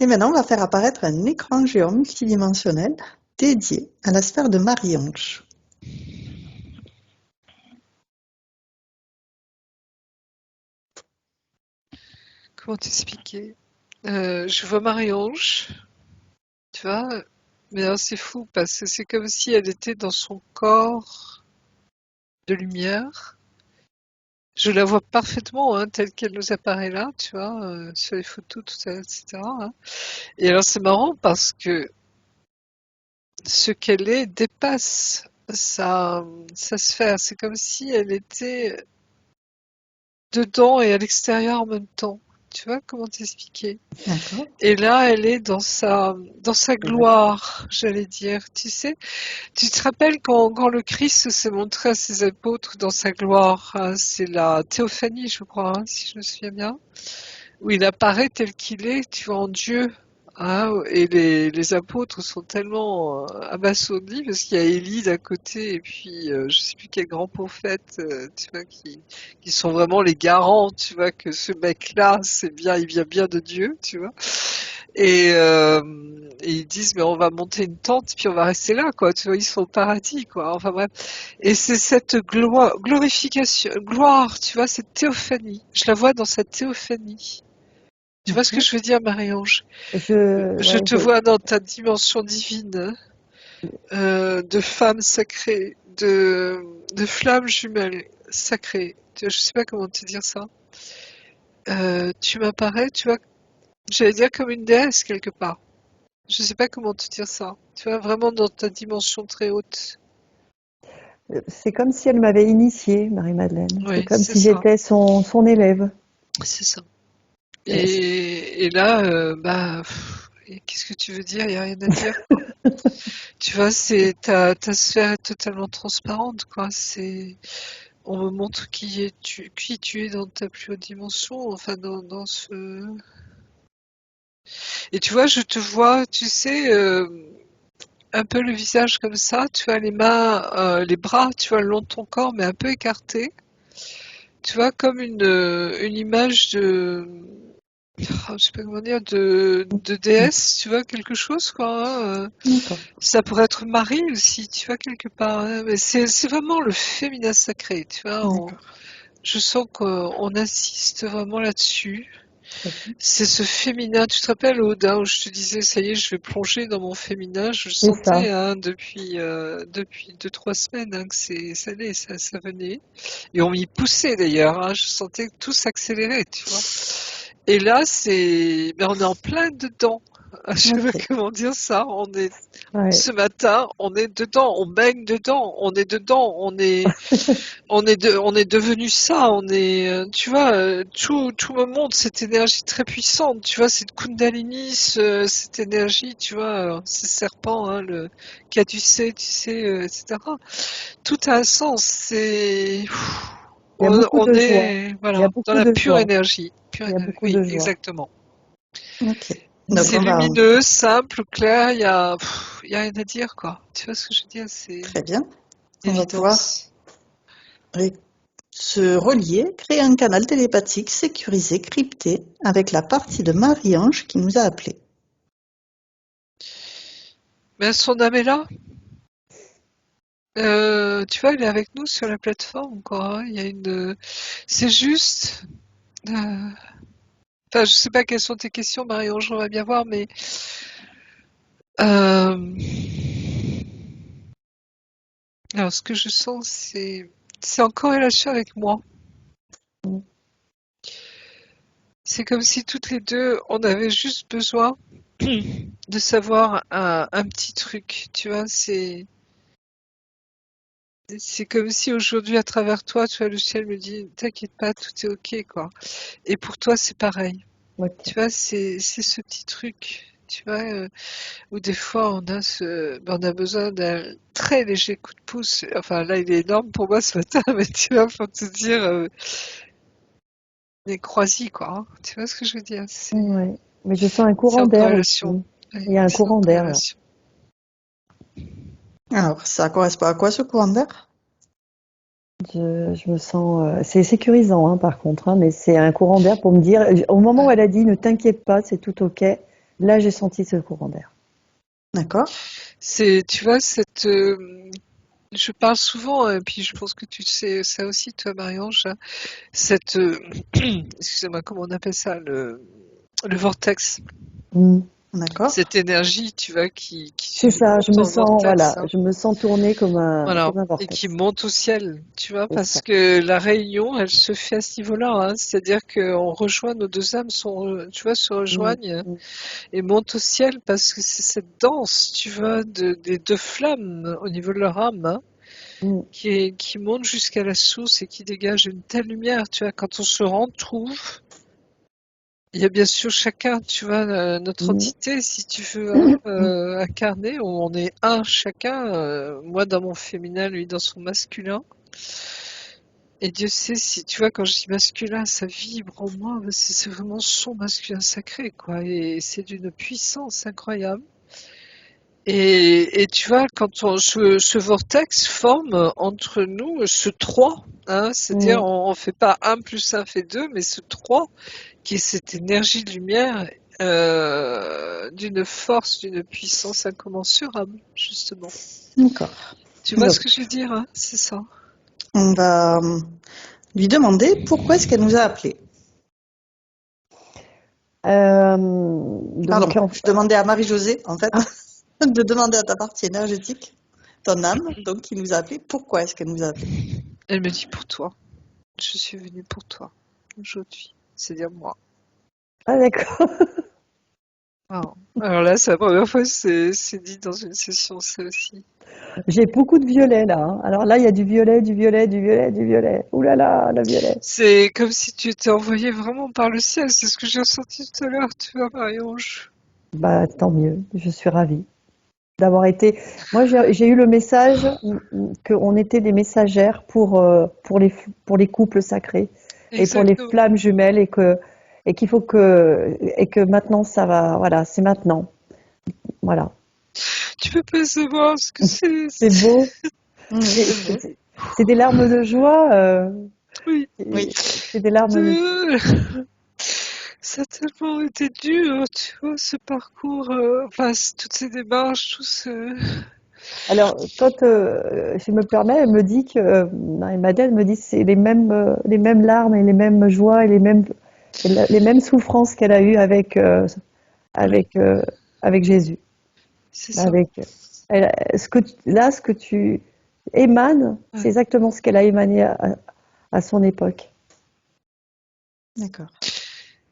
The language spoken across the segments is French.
Et maintenant, on va faire apparaître un écran géant multidimensionnel dédié à la sphère de Marie-Ange. Comment t'expliquer? Je vois Marie-Ange, tu vois, mais alors c'est fou parce que c'est comme si elle était dans son corps de lumière. Je la vois parfaitement, hein, telle qu'elle nous apparaît là, tu vois, sur les photos, tout ça, etc., hein. Et alors c'est marrant parce que ce qu'elle est dépasse sa sphère. C'est comme si elle était dedans et à l'extérieur en même temps. Tu vois comment t'expliquer? D'accord. Et là, elle est dans sa gloire, j'allais dire. Tu sais, tu te rappelles quand le Christ s'est montré à ses apôtres dans sa gloire, hein, c'est la théophanie, je crois, hein, si je me souviens bien, où il apparaît tel qu'il est, tu vois, en Dieu. Hein, et les apôtres sont tellement abasourdis parce qu'il y a Élie d'un côté et puis je sais plus quel grand prophète, tu vois, qui sont vraiment les garants, tu vois, que ce mec-là, c'est bien, il vient bien de Dieu, tu vois. Et ils disent mais on va monter une tente puis on va rester là, quoi. Tu vois, ils sont au paradis, quoi. Enfin bref. Et c'est cette glorification, gloire, tu vois, cette théophanie. Je la vois dans cette théophanie. Tu vois ce que D'accord. je veux dire, Marie-Ange? Je Ouais, te vois dans ta dimension divine, de femme sacrée, de flamme jumelle sacrée. Je sais pas comment te dire ça. Tu m'apparais, tu vois, j'allais dire comme une déesse quelque part. Je sais pas comment te dire ça. Tu vois, vraiment dans ta dimension très haute. c'est comme si elle m'avait initiée, Marie-Madeleine. C'est Oui, comme c'est si ça. j'étais son élève. C'est ça. Et Et là, et qu'est-ce que tu veux dire? Il n'y a rien à dire, quoi. Tu vois, c'est ta sphère est totalement transparente, quoi. On me montre qui tu es dans ta plus haute dimension, enfin dans ce. Et tu vois, je te vois, tu sais, un peu le visage comme ça. Tu as les mains, les bras, tu vois, le long de ton corps, mais un peu écartés. Tu vois, comme une image de, je sais pas comment dire, de déesse, tu vois, quelque chose, quoi, hein. d'accord. Ça pourrait être Marie aussi, tu vois, quelque part, hein. Mais c'est vraiment le féminin sacré, tu vois. D'accord. Je sens qu'on insiste vraiment là-dessus. Très bien. C'est ce féminin. Tu te rappelles, Oda, où je te disais, ça y est, je vais plonger dans mon féminin. Je le C'est ça. sentais, hein, depuis 2, 3 semaines, hein, que ça allait, ça venait. Et on m'y poussait d'ailleurs, hein. Je sentais que tout s'accélérait, tu vois. Et là, on est en plein dedans. Je sais pas Ok. comment dire ça. Ouais. Ce matin, on est dedans, on baigne dedans, on est dedans, on est devenu ça, tu vois, tout me montre cette énergie très puissante, tu vois, cette Kundalini, cette énergie, tu vois, ce serpent, hein, le caducée, tu sais, etc. Tout a un sens, Il y a beaucoup on de joie. est, Il y a voilà, dans beaucoup la de pure joie. énergie, Il y a beaucoup oui, de joie. exactement. Ok. Donc C'est on va lumineux, simple, clair, il y a rien à dire, quoi. Tu vois ce que je veux dire, c'est très bien. On va pouvoir évidence. ré- se relier, créer un canal télépathique sécurisé, crypté, avec la partie de Marie-Ange qui nous a appelés. Mais son âme est là. Tu vois, il est avec nous sur la plateforme, quoi, hein. C'est juste. Enfin, je sais pas quelles sont tes questions, Marie-Ange, j'aimerais bien voir, mais. euh, Alors, ce que je sens, c'est en corrélation avec moi. C'est comme si toutes les deux, on avait juste besoin de savoir un petit truc, tu vois, c'est comme si aujourd'hui, à travers toi, tu vois, le ciel me dit, t'inquiète pas, tout est ok, quoi. Et pour toi, c'est pareil. Tu Ok. vois, c'est ce petit truc, tu vois, où des fois on a besoin d'un très léger coup de pouce. Enfin, là, il est énorme pour moi ce matin, mais tu vois, faut te dire, les croisis, quoi, hein. Tu vois ce que je veux dire? Ouais. Mais je sens un C'est courant en d'air corrélation. aussi. Oui, Il y a un c'est en courant d'air là. corrélation. Alors, ça correspond à quoi ce courant d'air? Je me sens. C'est sécurisant, hein, par contre, hein, mais c'est un courant d'air pour me dire. Au moment où Ouais. elle a dit ne t'inquiète pas, c'est tout ok, Là, j'ai senti ce courant d'air. D'accord. Tu vois, je parle souvent, et puis je pense que tu sais ça aussi, toi, Marie-Ange, hein, cette, excusez-moi, comment on appelle ça, le vortex, Mm. D'accord. cette énergie, tu vois, qui C'est ça, je monte me en sens, voilà, vortex, hein. je me sens tourner Voilà, comme un et qui vortex. monte au ciel, tu vois, C'est ça. parce que la réunion, elle se fait à ce niveau-là, hein, c'est-à-dire qu'on rejoint, nos deux âmes tu vois, se Mm, rejoignent mm, et montent au ciel parce que c'est cette danse, tu vois, des deux flammes au niveau de leur âme, hein, mm, qui monte jusqu'à la source et qui dégage une telle lumière, tu vois, quand on se retrouve, il y a bien sûr chacun, tu vois, notre mm. entité, si tu veux, hein, incarnée, on est un chacun, moi dans mon féminin, lui dans son masculin. Et Dieu sait si, tu vois, quand je dis masculin, ça vibre en moi, c'est vraiment son masculin sacré, quoi. Et c'est d'une puissance incroyable. Et tu vois, ce vortex forme entre nous ce 3, hein, c'est-à-dire Mm. on fait pas un plus un fait 2, mais ce 3 qui est cette énergie de lumière d'une force, d'une puissance incommensurable, justement. D'accord. Tu vois ce Donc, que je veux dire, hein? C'est ça. on va lui demander pourquoi est-ce qu'elle nous a appelés. Pardon, Donc, je demandais à Marie-Josée, en fait, de demander à ta partie énergétique, ton âme, donc qui nous a appelés, pourquoi est-ce qu'elle nous a appelés. Elle me dit pour toi. Je suis venue pour toi aujourd'hui. C'est-à-dire moi. ah d'accord. Wow. Alors là, c'est la première fois que c'est dit dans une session, ça aussi. J'ai beaucoup de violet là, hein. Alors là, il y a du violet, du violet, du violet, du violet. Ouh là là, le violet. C'est comme si tu étais envoyé vraiment par le ciel. C'est ce que j'ai ressenti tout à l'heure, tu vois, Marie-Ange. Bah tant mieux, je suis ravie d'avoir été. Moi, j'ai eu le message qu'on était des messagères pour les couples sacrés et pour les Exactement. flammes jumelles et qu'il faut et que maintenant ça va. Voilà, c'est maintenant. Voilà, Tu peux pas savoir ce que c'est. c'est beau. C'est beau. C'est des larmes de joie. Oui. Oui. C'est des larmes de. Euh, Ça a tellement été dur, tu vois, ce parcours. Enfin, toutes ces démarches, tout ce. Alors, quand je me permets, elle me dit que Marie-Madeleine me dit que c'est les mêmes larmes et les mêmes joies et les mêmes souffrances qu'elle a eues Ouais, avec, euh, avec Jésus. c'est ça. Avec, ce que tu émanes, c'est Ouais. exactement ce qu'elle a émané à son époque. D'accord.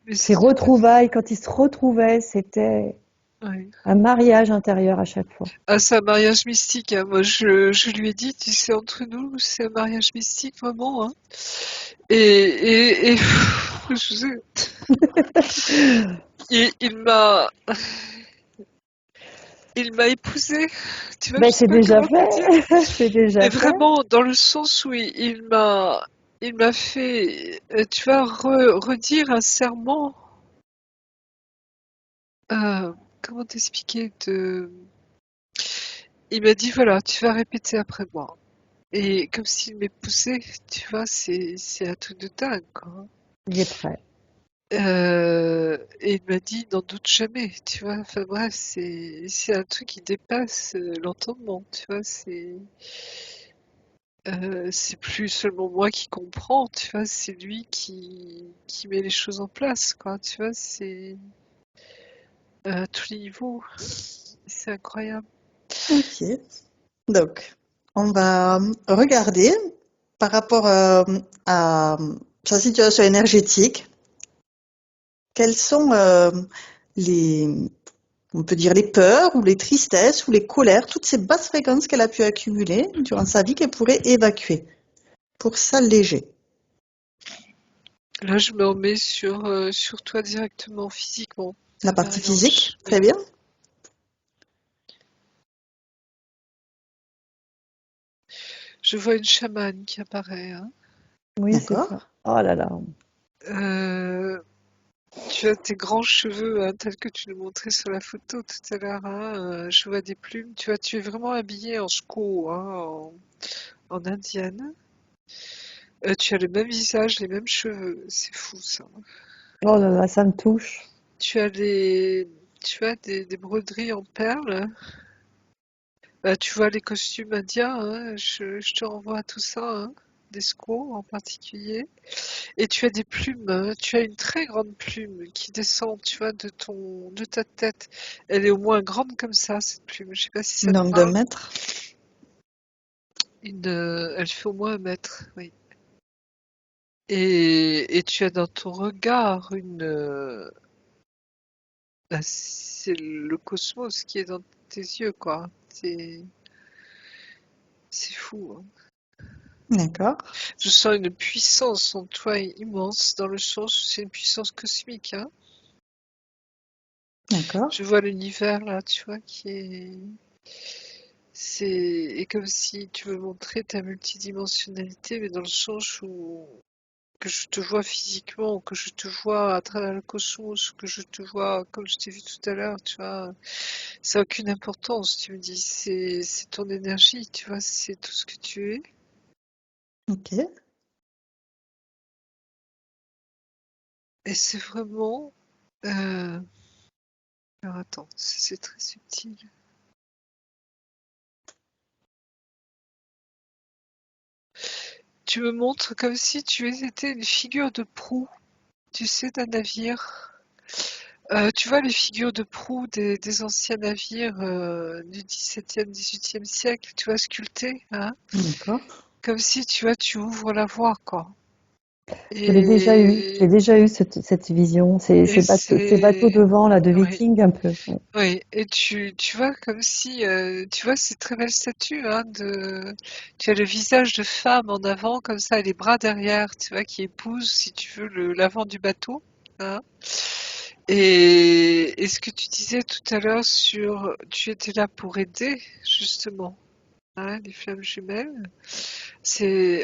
Mais Ces c'est tout à fait. retrouvailles, quand ils se retrouvaient, c'était Ouais. un mariage intérieur à chaque fois. Ah, c'est un mariage mystique, hein. Moi, je lui ai dit, tu sais, entre nous, c'est un mariage mystique, vraiment, hein. Je sais, il il m'a épousée, tu vois, Ben, je sais c'est pas déjà comment te fait, dire. c'est Mais déjà fait. vraiment, dans le sens où il m'a fait, tu vois, redire un serment, comment t'expliquer il m'a dit, voilà, tu vas répéter après moi. Et comme s'il m'épousait, tu vois, c'est un truc de dingue, quoi. Il est prêt. Et il m'a dit n'en doute jamais, tu vois. Enfin bref, c'est un truc qui dépasse l'entendement, tu vois. C'est plus seulement moi qui comprends, tu vois. C'est lui qui met les choses en place, quoi. Tu vois, c'est à tous les niveaux. C'est incroyable. Ok. Donc, on va regarder par rapport à sa situation énergétique, quelles sont les, on peut dire les peurs ou les tristesses ou les colères, toutes ces basses fréquences qu'elle a pu accumuler durant sa vie qu'elle pourrait évacuer pour s'alléger. Là, je me remets sur toi directement, physiquement, La partie physique, Marie-Ange. très Oui. bien. Je vois une chamane qui apparaît, hein. Oui, c'est D'accord. ça. Oh là là. Euh, Tu as tes grands cheveux, hein, tels que tu nous montrais sur la photo tout à l'heure, hein, je vois des plumes. Tu vois, tu es vraiment habillée en sco, hein, en indienne. Tu as le même visage, les mêmes cheveux. C'est fou, ça. Oh là là, ça me touche. Tu as les, tu as des broderies en perles. Bah, tu vois les costumes indiens, hein, je te renvoie à tout ça, hein, des squaws en particulier. Et tu as des plumes, hein, tu as une très grande plume qui descend, tu vois, de ta tête. Elle est au moins grande comme ça, cette plume. Je sais pas si ça te Donc 2 parle. mètres. Elle fait au moins 1 mètre, oui. Et tu as dans ton regard bah, c'est le cosmos qui est dans tes yeux, quoi. C'est fou, hein. D'accord. Je sens une puissance en toi immense, dans le sens où c'est une puissance cosmique, hein. D'accord. Je vois l'univers là, tu vois, et comme si tu veux montrer ta multidimensionnalité, mais dans le sens où que je te vois physiquement, ou que je te vois à travers le cosmos, ou que je te vois comme je t'ai vu tout à l'heure, tu vois, ça n'a aucune importance, tu me dis, c'est ton énergie, tu vois, c'est tout ce que tu es. Ok. Et c'est vraiment... euh, Alors attends, c'est très subtil. Tu me montres comme si tu étais une figure de proue, tu sais, d'un navire. Tu vois les figures de proue des anciens navires du XVIIe, XVIIIe siècle, tu vois, sculptés, hein, D'accord. comme si, tu vois, tu ouvres la voie, quoi. Je l'ai déjà eu. Je l'ai Et, déjà eu cette vision. et Ces bateaux de c'est... vent là de Oui, Viking un peu. Ouais. oui, et tu vois comme si, tu vois ces très belles statues, hein, tu as le visage de femme en avant, comme ça, et les bras derrière, tu vois, qui épousent, si tu veux, l'avant du bateau, hein. Et ce que tu disais tout à l'heure sur, tu étais là pour aider, justement, hein, les flammes jumelles,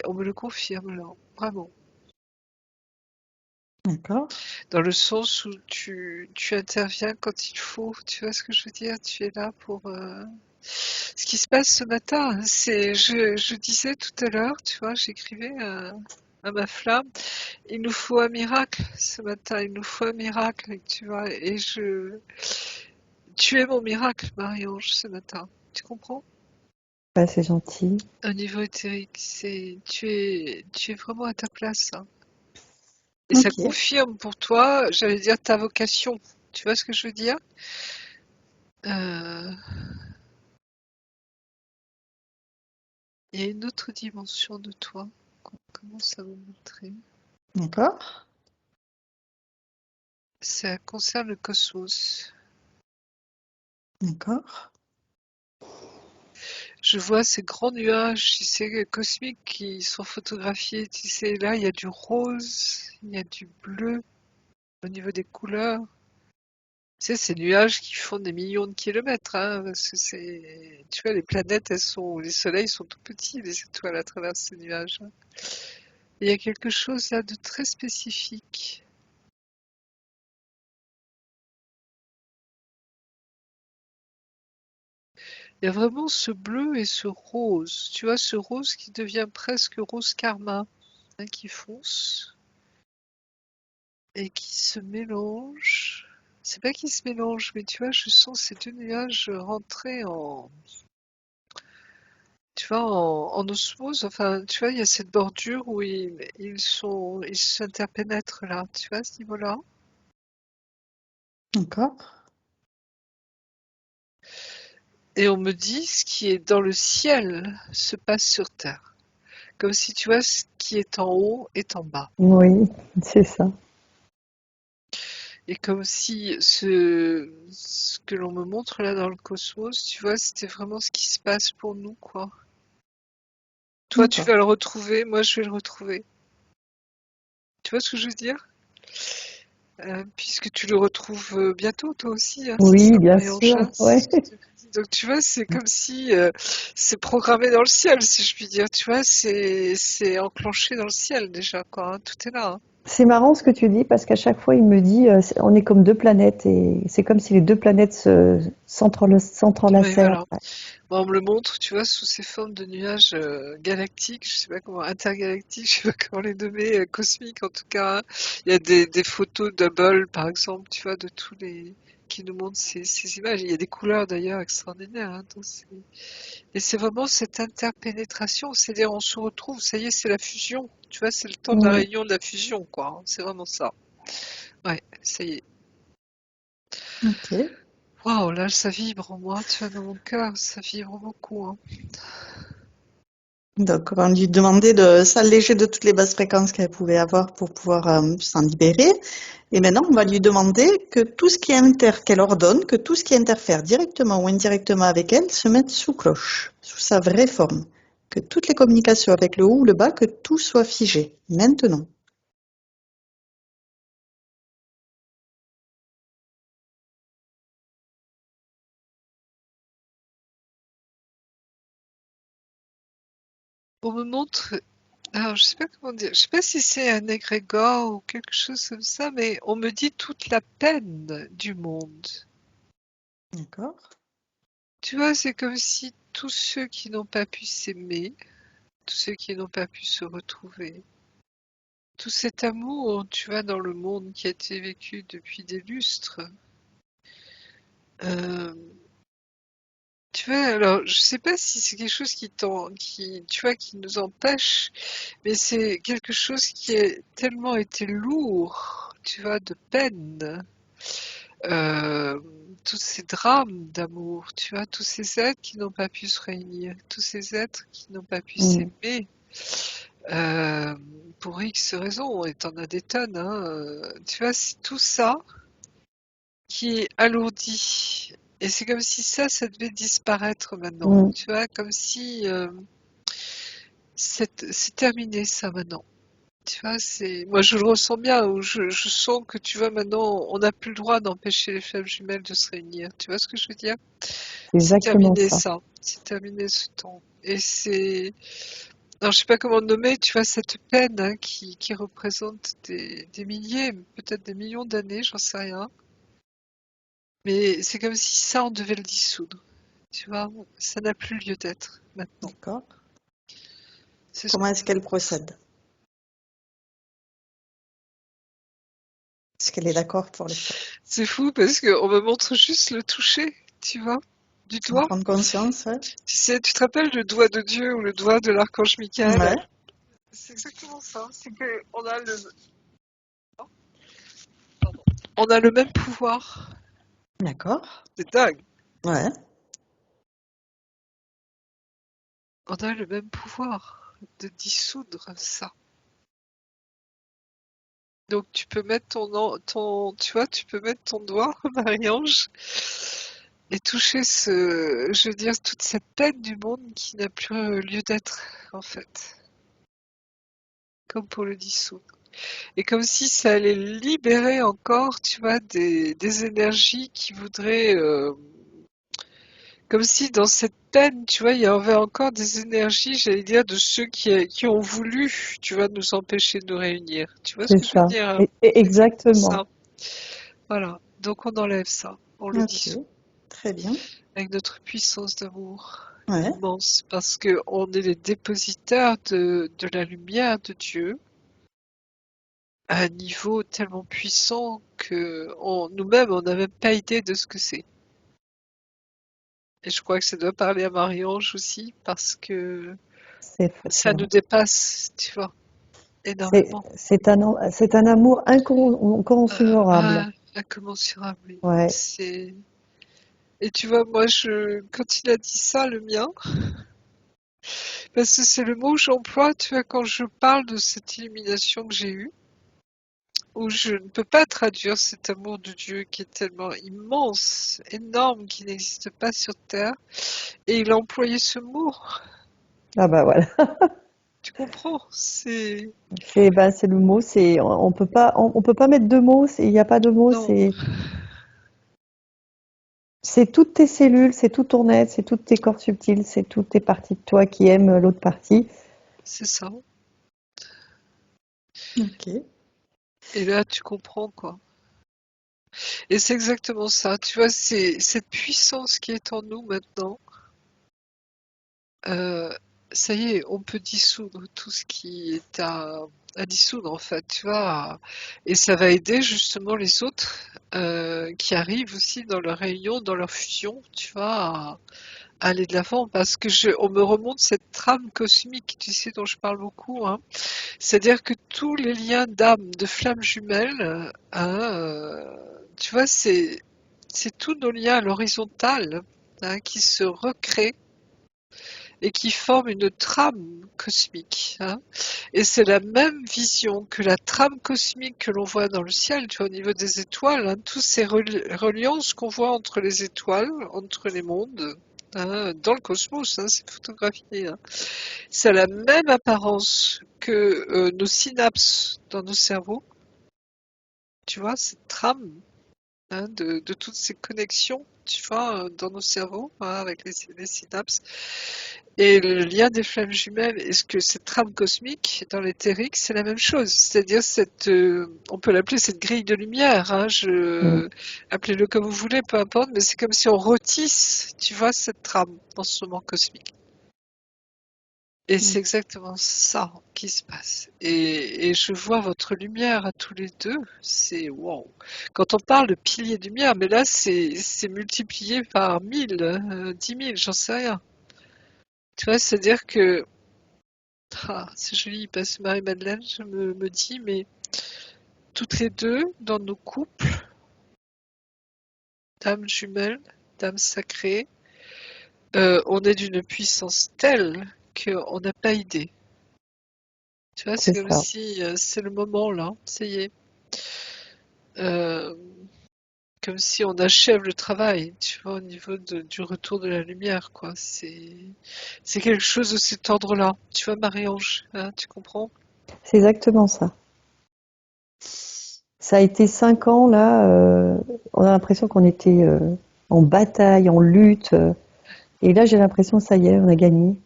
on me le confirme là, vraiment. D'accord. Dans le sens où tu interviens quand il faut, tu vois ce que je veux dire? Tu es là pour... Ce qui se passe ce matin, je disais tout à l'heure, tu vois, j'écrivais à ma flamme, il nous faut un miracle ce matin, il nous faut un miracle, tu vois, tu es mon miracle, Marie-Ange, ce matin, tu comprends? Bah, c'est gentil. Au niveau éthérique, tu es vraiment à ta place, hein. Et ça Ok. confirme pour toi, j'allais dire ta vocation, tu vois ce que je veux dire? Euh, Il y a une autre dimension de toi qu'on commence à me montrer. D'accord. Ça concerne le cosmos. D'accord. Je vois ces grands nuages, tu sais, cosmiques qui sont photographiés. Tu sais, là, il y a du rose, il y a du bleu au niveau des couleurs. Tu sais, ces nuages qui font des millions de kilomètres, hein, parce que tu vois, les planètes, les soleils sont tout petits, les étoiles à travers ces nuages, hein. Il y a quelque chose là de très spécifique. Il y a vraiment ce bleu et ce rose. Tu vois, ce rose qui devient presque rose karma, hein, qui fonce et qui se mélange. C'est pas qui se mélange, mais tu vois, je sens ces deux nuages rentrer tu vois, en osmose. Enfin, tu vois, il y a cette bordure où ils s'interpénètrent là. Tu vois, à ce niveau-là. D'accord. Et on me dit ce qui est dans le ciel se passe sur terre. Comme si tu vois, ce qui est en haut est en bas. Oui, c'est ça. Et comme si ce que l'on me montre là dans le cosmos, tu vois, c'était vraiment ce qui se passe pour nous, quoi. Toi, tu D'accord. vas le retrouver, moi, je vais le retrouver. Tu vois ce que je veux dire? Puisque tu le retrouves bientôt, toi aussi, hein, c'est Oui, ça, bien Marie-Ange, sûr. hein, Ouais. c'est ce que tu me dis. Donc, tu vois, c'est comme si c'est programmé dans le ciel, si je puis dire. Tu vois, c'est enclenché dans le ciel déjà, quoi, hein, tout est là, hein. C'est marrant ce que tu dis parce qu'à chaque fois il me dit on est comme deux planètes et c'est comme si les deux planètes Oui, s'entrelaçaient. voilà. Bon, on me le montre, tu vois, sous ces formes de nuages galactiques, je sais pas comment, intergalactiques, je sais pas comment les nommer, cosmiques en tout cas, hein. Il y a des photos double, par exemple, tu vois, de tous qui nous montre ces images. Il y a des couleurs d'ailleurs extraordinaires. Hein, et c'est vraiment cette interpénétration, c'est-à-dire on se retrouve, ça y est, c'est la fusion. Tu vois, c'est le temps de la réunion de la fusion, quoi. Hein, c'est vraiment ça. Ouais, ça y est. Ok. Waouh, là, ça vibre en moi, tu vois, dans mon cœur, ça vibre beaucoup. Hein. Donc, on lui demandait de s'alléger de toutes les basses fréquences qu'elle pouvait avoir pour pouvoir s'en libérer. Et maintenant, on va lui demander que tout ce qu'elle ordonne, que tout ce qui interfère directement ou indirectement avec elle se mette sous cloche, sous sa vraie forme. Que toutes les communications avec le haut ou le bas, que tout soit figé. Maintenant. On me montre, alors je sais pas comment dire, je sais pas si c'est un égrégore ou quelque chose comme ça, mais on me dit toute la peine du monde. D'accord. Tu vois, c'est comme si tous ceux qui n'ont pas pu s'aimer, tous ceux qui n'ont pas pu se retrouver, tout cet amour, tu vois, dans le monde qui a été vécu depuis des lustres, euh, tu vois, alors je sais pas si c'est quelque chose tu vois, qui nous empêche, mais c'est quelque chose qui a tellement été lourd, tu vois, de peine. Euh, tous ces drames d'amour, tu vois, tous ces êtres qui n'ont pas pu se réunir, tous ces êtres qui n'ont pas pu s'aimer, euh, pour X raisons, et t'en as des tonnes, hein, tu vois, c'est tout ça qui est alourdi. Et c'est comme si ça devait disparaître maintenant, tu vois, comme si c'est terminé ça maintenant. Tu vois, moi je le ressens bien, ou je sens que tu vois maintenant, on n'a plus le droit d'empêcher les flammes jumelles de se réunir. Tu vois ce que je veux dire? C'est C'est exactement terminé ça. ça, c'est terminé ce temps. Alors je sais pas comment le nommer, tu vois, cette peine hein, qui représente des milliers, peut-être des millions d'années, j'en sais rien. Mais c'est comme si ça, on devait le dissoudre. Tu vois, ça n'a plus lieu d'être maintenant. D'accord. C'est ce Comment qu'on est-ce qu'elle procède? Est-ce qu'elle est d'accord pour le faire? C'est fou parce qu'on me montre juste le toucher, tu vois, du En doigt. prendre conscience, ouais. Tu te rappelles le doigt de Dieu ou le doigt de l'archange Michael? Ouais. C'est exactement ça. C'est qu'on a on a le même pouvoir. D'accord. C'est dingue. Ouais. On a le même pouvoir de dissoudre ça. Donc tu peux mettre tu vois, tu peux mettre ton doigt, Marie-Ange, et toucher je veux dire, toute cette peine du monde qui n'a plus lieu d'être, en fait. Comme pour le dissoudre. Et comme si ça allait libérer encore, tu vois, des énergies qui voudraient, comme si dans cette peine, tu vois, il y avait encore des énergies, j'allais dire, de ceux qui ont voulu, tu vois, nous empêcher de nous réunir. Tu vois ce C'est que je veux ça. dire? Hein? C'est exactement Exactement. ça. Voilà. Donc on enlève ça, on le Ok. dissout Très bien. avec notre puissance d'amour Ouais. immense, parce que on est les dépositaires de la lumière de Dieu à un niveau tellement puissant que nous-mêmes, on n'a même pas idée de ce que c'est. Et je crois que ça doit parler à Marie-Ange aussi, parce que C'est ça nous vrai. dépasse, tu vois, énormément. C'est un amour incommensurable. Incommensurable, oui. Ouais. Et tu vois, moi, quand il a dit ça, le mien, parce que c'est le mot que j'emploie, tu vois, quand je parle de cette illumination que j'ai eue, où je ne peux pas traduire cet amour de Dieu qui est tellement immense, énorme, qui n'existe pas sur Terre. Et il a employé ce mot. Ah bah voilà. Tu comprends? C'est le mot. On peut pas mettre de mots. Il n'y a pas de mots. Non, C'est toutes tes cellules, c'est tout ton être, c'est tous tes corps subtils, c'est toutes tes parties de toi qui aiment l'autre partie. c'est ça. Ok. Et là, tu comprends, quoi. Et c'est exactement ça. Tu vois, c'est cette puissance qui est en nous maintenant. Euh, ça y est, on peut dissoudre tout ce qui est à dissoudre en fait, tu vois. Et ça va aider justement les autres qui arrivent aussi dans leur réunion, dans leur fusion, tu vois, à aller de l'avant parce que on me remonte cette trame cosmique, tu sais, dont je parle beaucoup, hein. C'est-à-dire que tous les liens d'âme, de flammes jumelles, hein, tu vois, c'est tous nos liens à l'horizontale hein, qui se recréent et qui forment une trame cosmique. Hein. Et c'est la même vision que la trame cosmique que l'on voit dans le ciel, tu vois, au niveau des étoiles, hein, toutes ces reliances qu'on voit entre les étoiles, entre les mondes, hein, dans le cosmos, hein, c'est photographié. Hein. Ça a la même apparence que nos synapses dans nos cerveaux, tu vois, cette trame hein, de toutes ces connexions, tu vois, dans nos cerveaux, hein, avec les synapses. Et le lien des flammes jumelles, est-ce que cette trame cosmique dans l'éthérique, c'est la même chose? C'est-à-dire on peut l'appeler cette grille de lumière, hein, appelez-le comme vous voulez, peu importe, mais c'est comme si on retisse, tu vois, cette trame dans ce moment cosmique. Et c'est exactement ça qui se passe. Et je vois votre lumière à tous les deux, c'est wow. Quand on parle de piliers de lumière, mais là c'est multiplié par 1000, 10 000, j'en sais rien. Tu vois, c'est-à-dire que c'est joli, parce que Marie-Madeleine, je me dis, mais toutes les deux, dans nos couples, d'âmes jumelles, d'âmes sacrées, on est d'une puissance telle qu'on n'a pas idée. Tu vois, c'est C'est comme ça. si c'est le moment là, ça y est. Euh, comme si on achève le travail, tu vois, au niveau du retour de la lumière, quoi. C'est quelque chose de cet ordre-là. Tu vois, Marie-Ange, hein, tu comprends? C'est exactement ça. Ça a été 5 ans là. On a l'impression qu'on était en bataille, en lutte. Et là, j'ai l'impression, ça y est, on a gagné.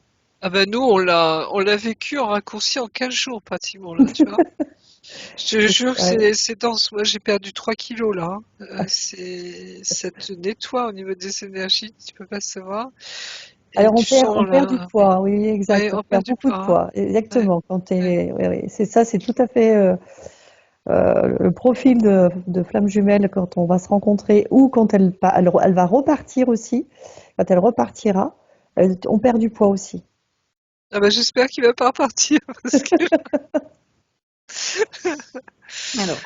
Ah ben nous, on l'a vécu en raccourci en 15 jours pratiquement, là, tu vois. Je te jure que Ouais. c'est dense. Moi, j'ai perdu 3 kilos là. Hein. Ça te nettoie au niveau des énergies, tu peux pas savoir. Et Alors tu sens on perd du là, poids, oui, oui, ouais, exact. On on perd perd du beaucoup de poids. Hein. poids, Ouais, exactement. ouais. Ouais, ouais, c'est ça, c'est tout à fait le profil de flamme jumelle quand on va se rencontrer ou quand elle va repartir aussi. Quand elle repartira, on perd du poids aussi. Ah ben j'espère qu'il va pas repartir parce que Alors,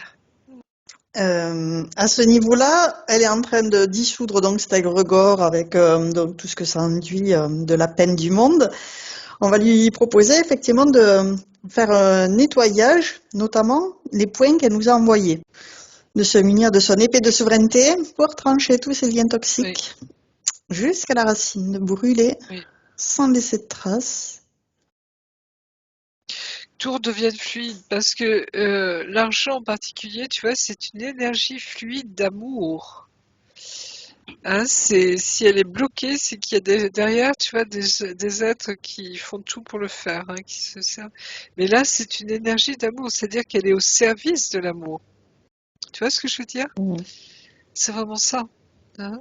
à ce niveau-là, elle est en train de dissoudre donc cet égrégore avec donc tout ce que ça induit de la peine du monde. On va lui proposer effectivement de faire un nettoyage, notamment les points qu'elle nous a envoyés, de se munir de son épée de souveraineté pour trancher tous ces liens oui, toxiques jusqu'à la racine, de brûler oui. sans laisser de traces. Tout redevienne fluide parce que l'argent en particulier, tu vois, c'est une énergie fluide d'amour. Hein, si elle est bloquée, c'est qu'il y a derrière, tu vois, des êtres qui font tout pour le faire, hein, qui se servent. Mais là, c'est une énergie d'amour, c'est-à-dire qu'elle est au service de l'amour. Tu vois ce que je veux dire? Mhm. C'est vraiment ça. Hein.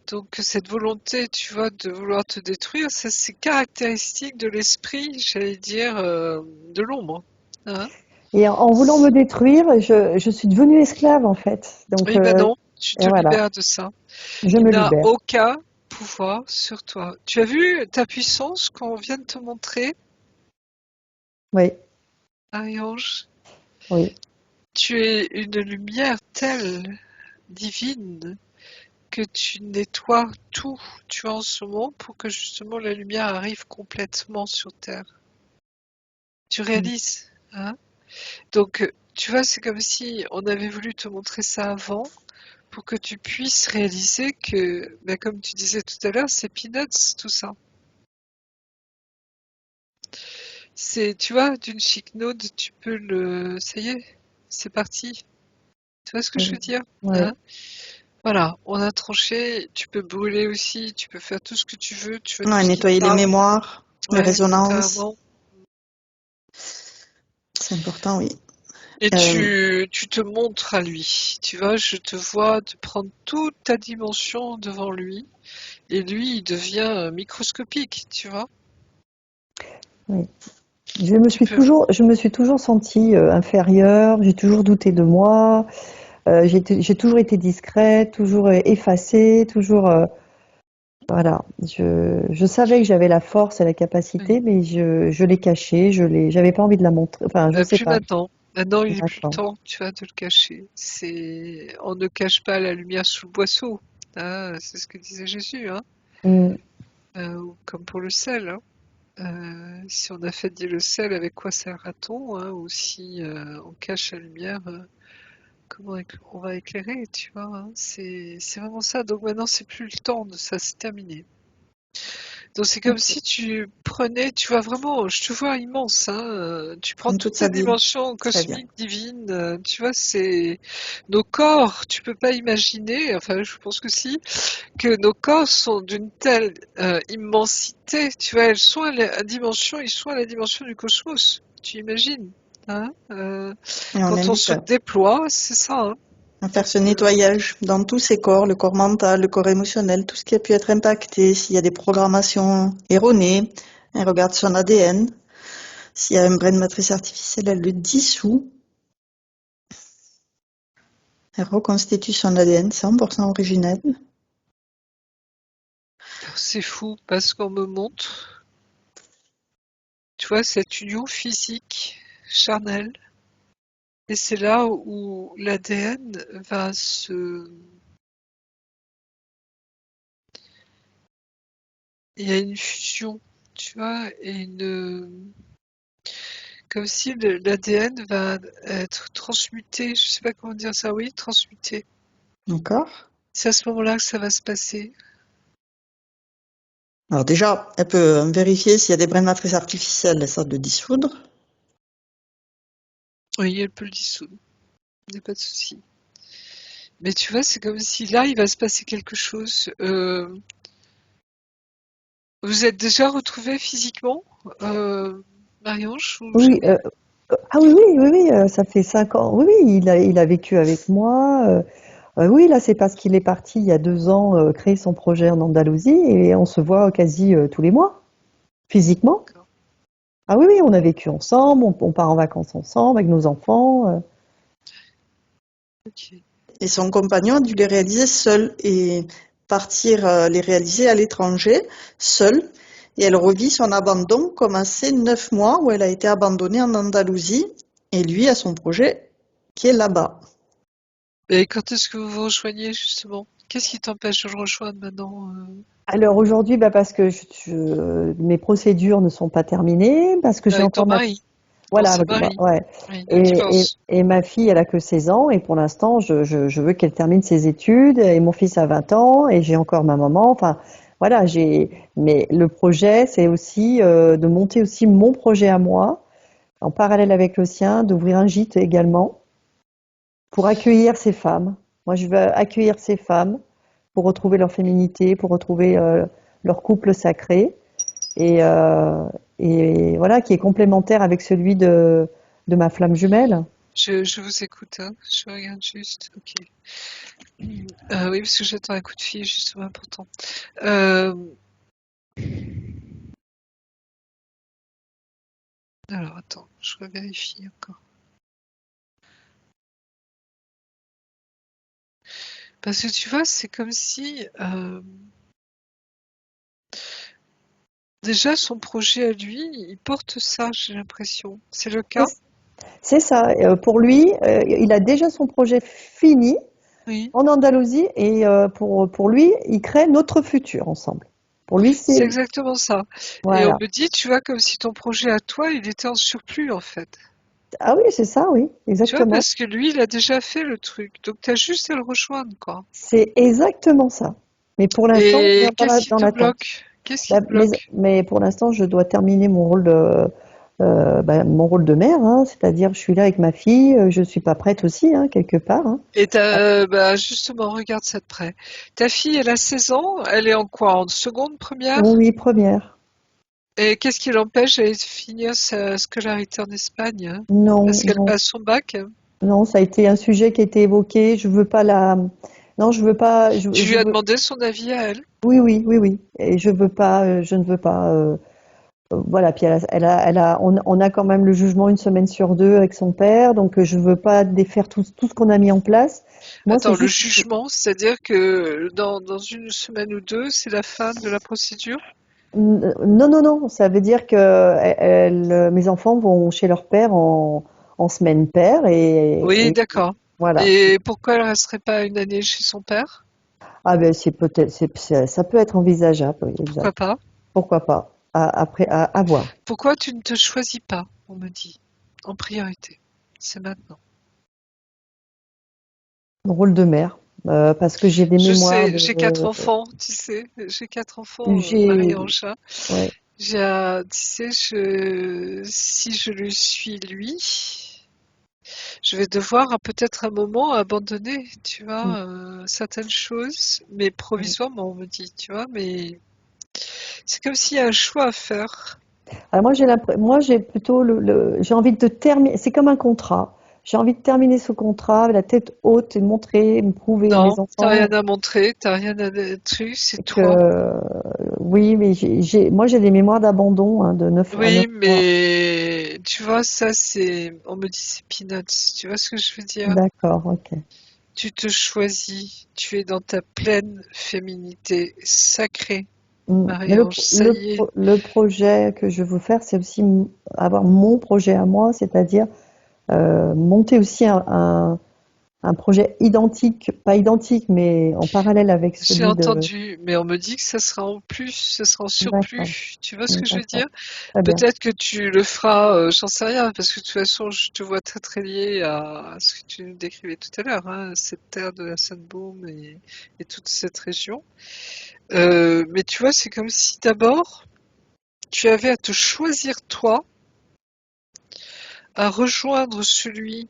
Donc cette volonté, tu vois, de vouloir te détruire, ça c'est caractéristique de l'esprit, j'allais dire, de l'ombre. Hein. Et en voulant me détruire, je suis devenue esclave en fait. Donc, Oui, ben non, tu et te voilà, libères de ça. je Il me n'a libère. aucun pouvoir sur toi. Tu as vu ta puissance qu'on vient de te montrer, Oui, Marie-Ange? oui, Tu es une lumière telle, divine, que tu nettoies tout, tu vois, en ce moment, pour que justement la lumière arrive complètement sur Terre. Tu mm, réalises, hein? Donc, tu vois, c'est comme si on avait voulu te montrer ça avant, pour que tu puisses réaliser que, ben, comme tu disais tout à l'heure, c'est peanuts, tout ça. C'est, tu vois, d'une chic node, tu peux ça y est, c'est parti. Tu vois ce que je mm, veux dire? ouais. Hein? Voilà, on a tranché, tu peux brûler aussi, tu peux faire tout ce que tu veux, tu vois, tout Ouais, ce qui nettoyer te les parle. mémoires, les Ouais, résonances, carrément. c'est important, oui. Et Euh, tu te montres à lui. Tu vois, je te vois te prendre toute ta dimension devant lui. Et lui, il devient microscopique, tu vois. Oui. Tu peux. Je me suis toujours sentie inférieure, j'ai toujours douté de moi, j'ai toujours été discrète, toujours effacée, toujours, voilà. Je savais que j'avais la force et la capacité, Oui. mais je l'ai cachée, j'avais pas envie de la montrer, enfin, je sais Plus pas. maintenant. Maintenant, il est plus le D'accord. temps, tu vois, de le cacher. On ne cache pas la lumière sous le boisseau. C'est ce que disait Jésus, hein. Mm. Ou comme pour le sel, hein. Si on affaiblit le sel, avec quoi sert-on, hein, ou si on cache la lumière, on va éclairer, tu vois, hein. C'est vraiment ça. Donc maintenant, c'est plus le temps de ça, c'est terminé. Donc c'est comme si tu prenais, tu vois vraiment, je te vois immense, hein, tu prends En toute toute ta sa vie. dimension Très bien. cosmique, divine, tu vois, c'est nos corps, tu peux pas imaginer, enfin je pense que si, que nos corps sont d'une telle immensité, tu vois, elles sont ils sont à la dimension du cosmos, tu imagines, hein, Et on quand on invite se déploie, c'est ça, hein. à faire Donc, ce nettoyage dans tous ces corps, le corps mental, le corps émotionnel, tout ce qui a pu être impacté, s'il y a des programmations erronées, elle regarde son ADN. S'il y a un brin de matrice artificielle, elle le dissout, elle reconstitue son ADN 100% originel. c'est fou parce qu'on me montre, tu vois, cette union physique, charnelle. Et c'est là où l'ADN va se... Il y a une fusion, tu vois, et une... Comme si l'ADN va être transmuté, je sais pas comment dire ça, oui, transmuté. D'accord? C'est à ce moment-là que ça va se passer. Alors déjà, elle peut vérifier s'il y a des brins de matrice artificielle, ça de dissoudre. Oui, elle peut le dissoudre, il n'y a pas de souci. Mais tu vois, c'est comme si là, il va se passer quelque chose. Vous êtes déjà retrouvés physiquement, Marie-Ange, ou Oui, jamais? ah oui, oui, oui, oui, ça fait 5 ans. Oui, oui, il a vécu avec moi. Oui, là, c'est parce qu'il est parti il y a 2 ans créer son projet en Andalousie et on se voit quasi tous les mois, physiquement. D'accord, Ah oui, oui, on a vécu ensemble, on part en vacances ensemble avec nos enfants. ok. Et son compagnon a dû les réaliser seul et partir les réaliser à l'étranger, seul. Et elle revit son abandon comme à ces 9 mois où elle a été abandonnée en Andalousie et lui a son projet qui est là-bas. Et quand est-ce que vous vous rejoignez justement? Qu'est-ce qui t'empêche de le rejoindre maintenant? Alors aujourd'hui, bah parce que mes procédures ne sont pas terminées, parce que j'ai Avec ton encore ma mari? Non, voilà, c'est mari. ouais. Oui, le divorce. Et ma fille, elle a que 16 ans, et pour l'instant, je veux qu'elle termine ses études, et mon fils a 20 ans, et j'ai encore ma maman. Enfin, voilà, mais le projet, c'est aussi de monter aussi mon projet à moi, en parallèle avec le sien, d'ouvrir un gîte également, pour accueillir ces femmes. Moi, je veux accueillir ces femmes pour retrouver leur féminité, pour retrouver leur couple sacré et, euh, et voilà, qui est complémentaire avec celui de ma flamme jumelle. Je vous écoute, hein. Je regarde juste. Ok. Oui, parce que j'attends un coup de fil justement important. Euh, alors attends, je revérifie encore. Parce que tu vois, c'est comme si déjà son projet à lui, il porte ça, j'ai l'impression. C'est le cas? C'est c'est ça. Pour lui, il a déjà son projet fini Oui. en Andalousie et pour lui, il crée notre futur ensemble. Pour lui, C'est c'est exactement ça. Et on voilà. me dit, tu vois, comme si ton projet à toi, il était en surplus en fait. Ah oui, c'est ça, oui, Tu vois, exactement. parce que lui, il a déjà fait le truc. Donc, t'as juste à le rejoindre, quoi. C'est exactement ça. Mais pour l'instant, on Et est qu'est-ce qui dans te l'attente. bloque? Qu'est-ce qui te Mais, bloque? mais pour l'instant, je dois terminer mon rôle de mère, hein, c'est-à-dire je suis là avec ma fille, je suis pas prête aussi, hein, quelque part. Hein. Et bah, justement, regarde ça de près. Ta fille, elle a 16 ans, elle est en quoi? En seconde, Oui, première? oui, première. Et qu'est-ce qui l'empêche d'aller finir sa scolarité en Espagne, hein? Non, Parce qu'elle non, passe son bac? non, ça a été un sujet qui a été évoqué. Je veux pas non, je veux pas. Tu Je lui as veux. demandé son avis à elle? Oui, oui, oui, oui. Et je veux pas. Je ne veux pas. Voilà, puis on a quand même le jugement une semaine sur deux avec son père, donc je veux pas défaire tout ce qu'on a mis en place. Moi, c'est Attends, le juste, jugement, c'est-à-dire que dans une semaine ou deux, c'est la fin de la procédure? non, non, non, ça veut dire que mes enfants vont chez leur père en semaine paire Oui, et d'accord. voilà. Et pourquoi elle resterait pas une année chez son père? Ah ben c'est peut-être, ça peut être envisageable, oui, Pourquoi exact. pas? Pourquoi pas? Après, à voir. Pourquoi tu ne te choisis pas, on me dit, en priorité? C'est maintenant. Mon rôle de mère, parce que j'ai des Je mémoires sais, j'ai 4 enfants, tu sais, j'ai 4 enfants, j'ai, Marie-Ange, hein. ouais. Tu sais, si je le suis lui, je vais devoir peut-être un moment abandonner, tu Mm, vois, certaines choses, mais mm. provisoirement, on me dit, tu vois, mais c'est comme s'il y a un choix à faire. Alors moi j'ai plutôt j'ai envie de terminer. C'est comme un contrat. J'ai envie de terminer ce contrat avec la tête haute et montrer, me prouver à Non, mes t'as rien enfants à montrer, t'as rien à truc, c'est que toi. oui, mais moi j'ai des mémoires d'abandon hein, de 9 à 9 Oui, mois. mais tu vois, ça on me dit c'est peanuts, tu vois ce que je veux dire? D'accord, ok. Tu te choisis, tu es dans ta pleine féminité sacrée, Mais Marie-Ange, ça y est. le projet que je veux faire, c'est aussi avoir mon projet à moi, c'est-à-dire monter aussi un projet identique, pas identique, mais en parallèle avec J'ai celui de. entendu, mais on me dit que ça sera en plus, ça sera en D'accord, surplus. Tu vois ce que je veux d'accord, dire? très bien. Peut-être que tu le feras, j'en sais rien, parce que de toute façon, je te vois très très lié à ce que tu nous décrivais tout à l'heure, hein, cette terre de la Sandboom et toute cette région. Mais tu vois, c'est comme si d'abord, tu avais à te choisir toi, à rejoindre celui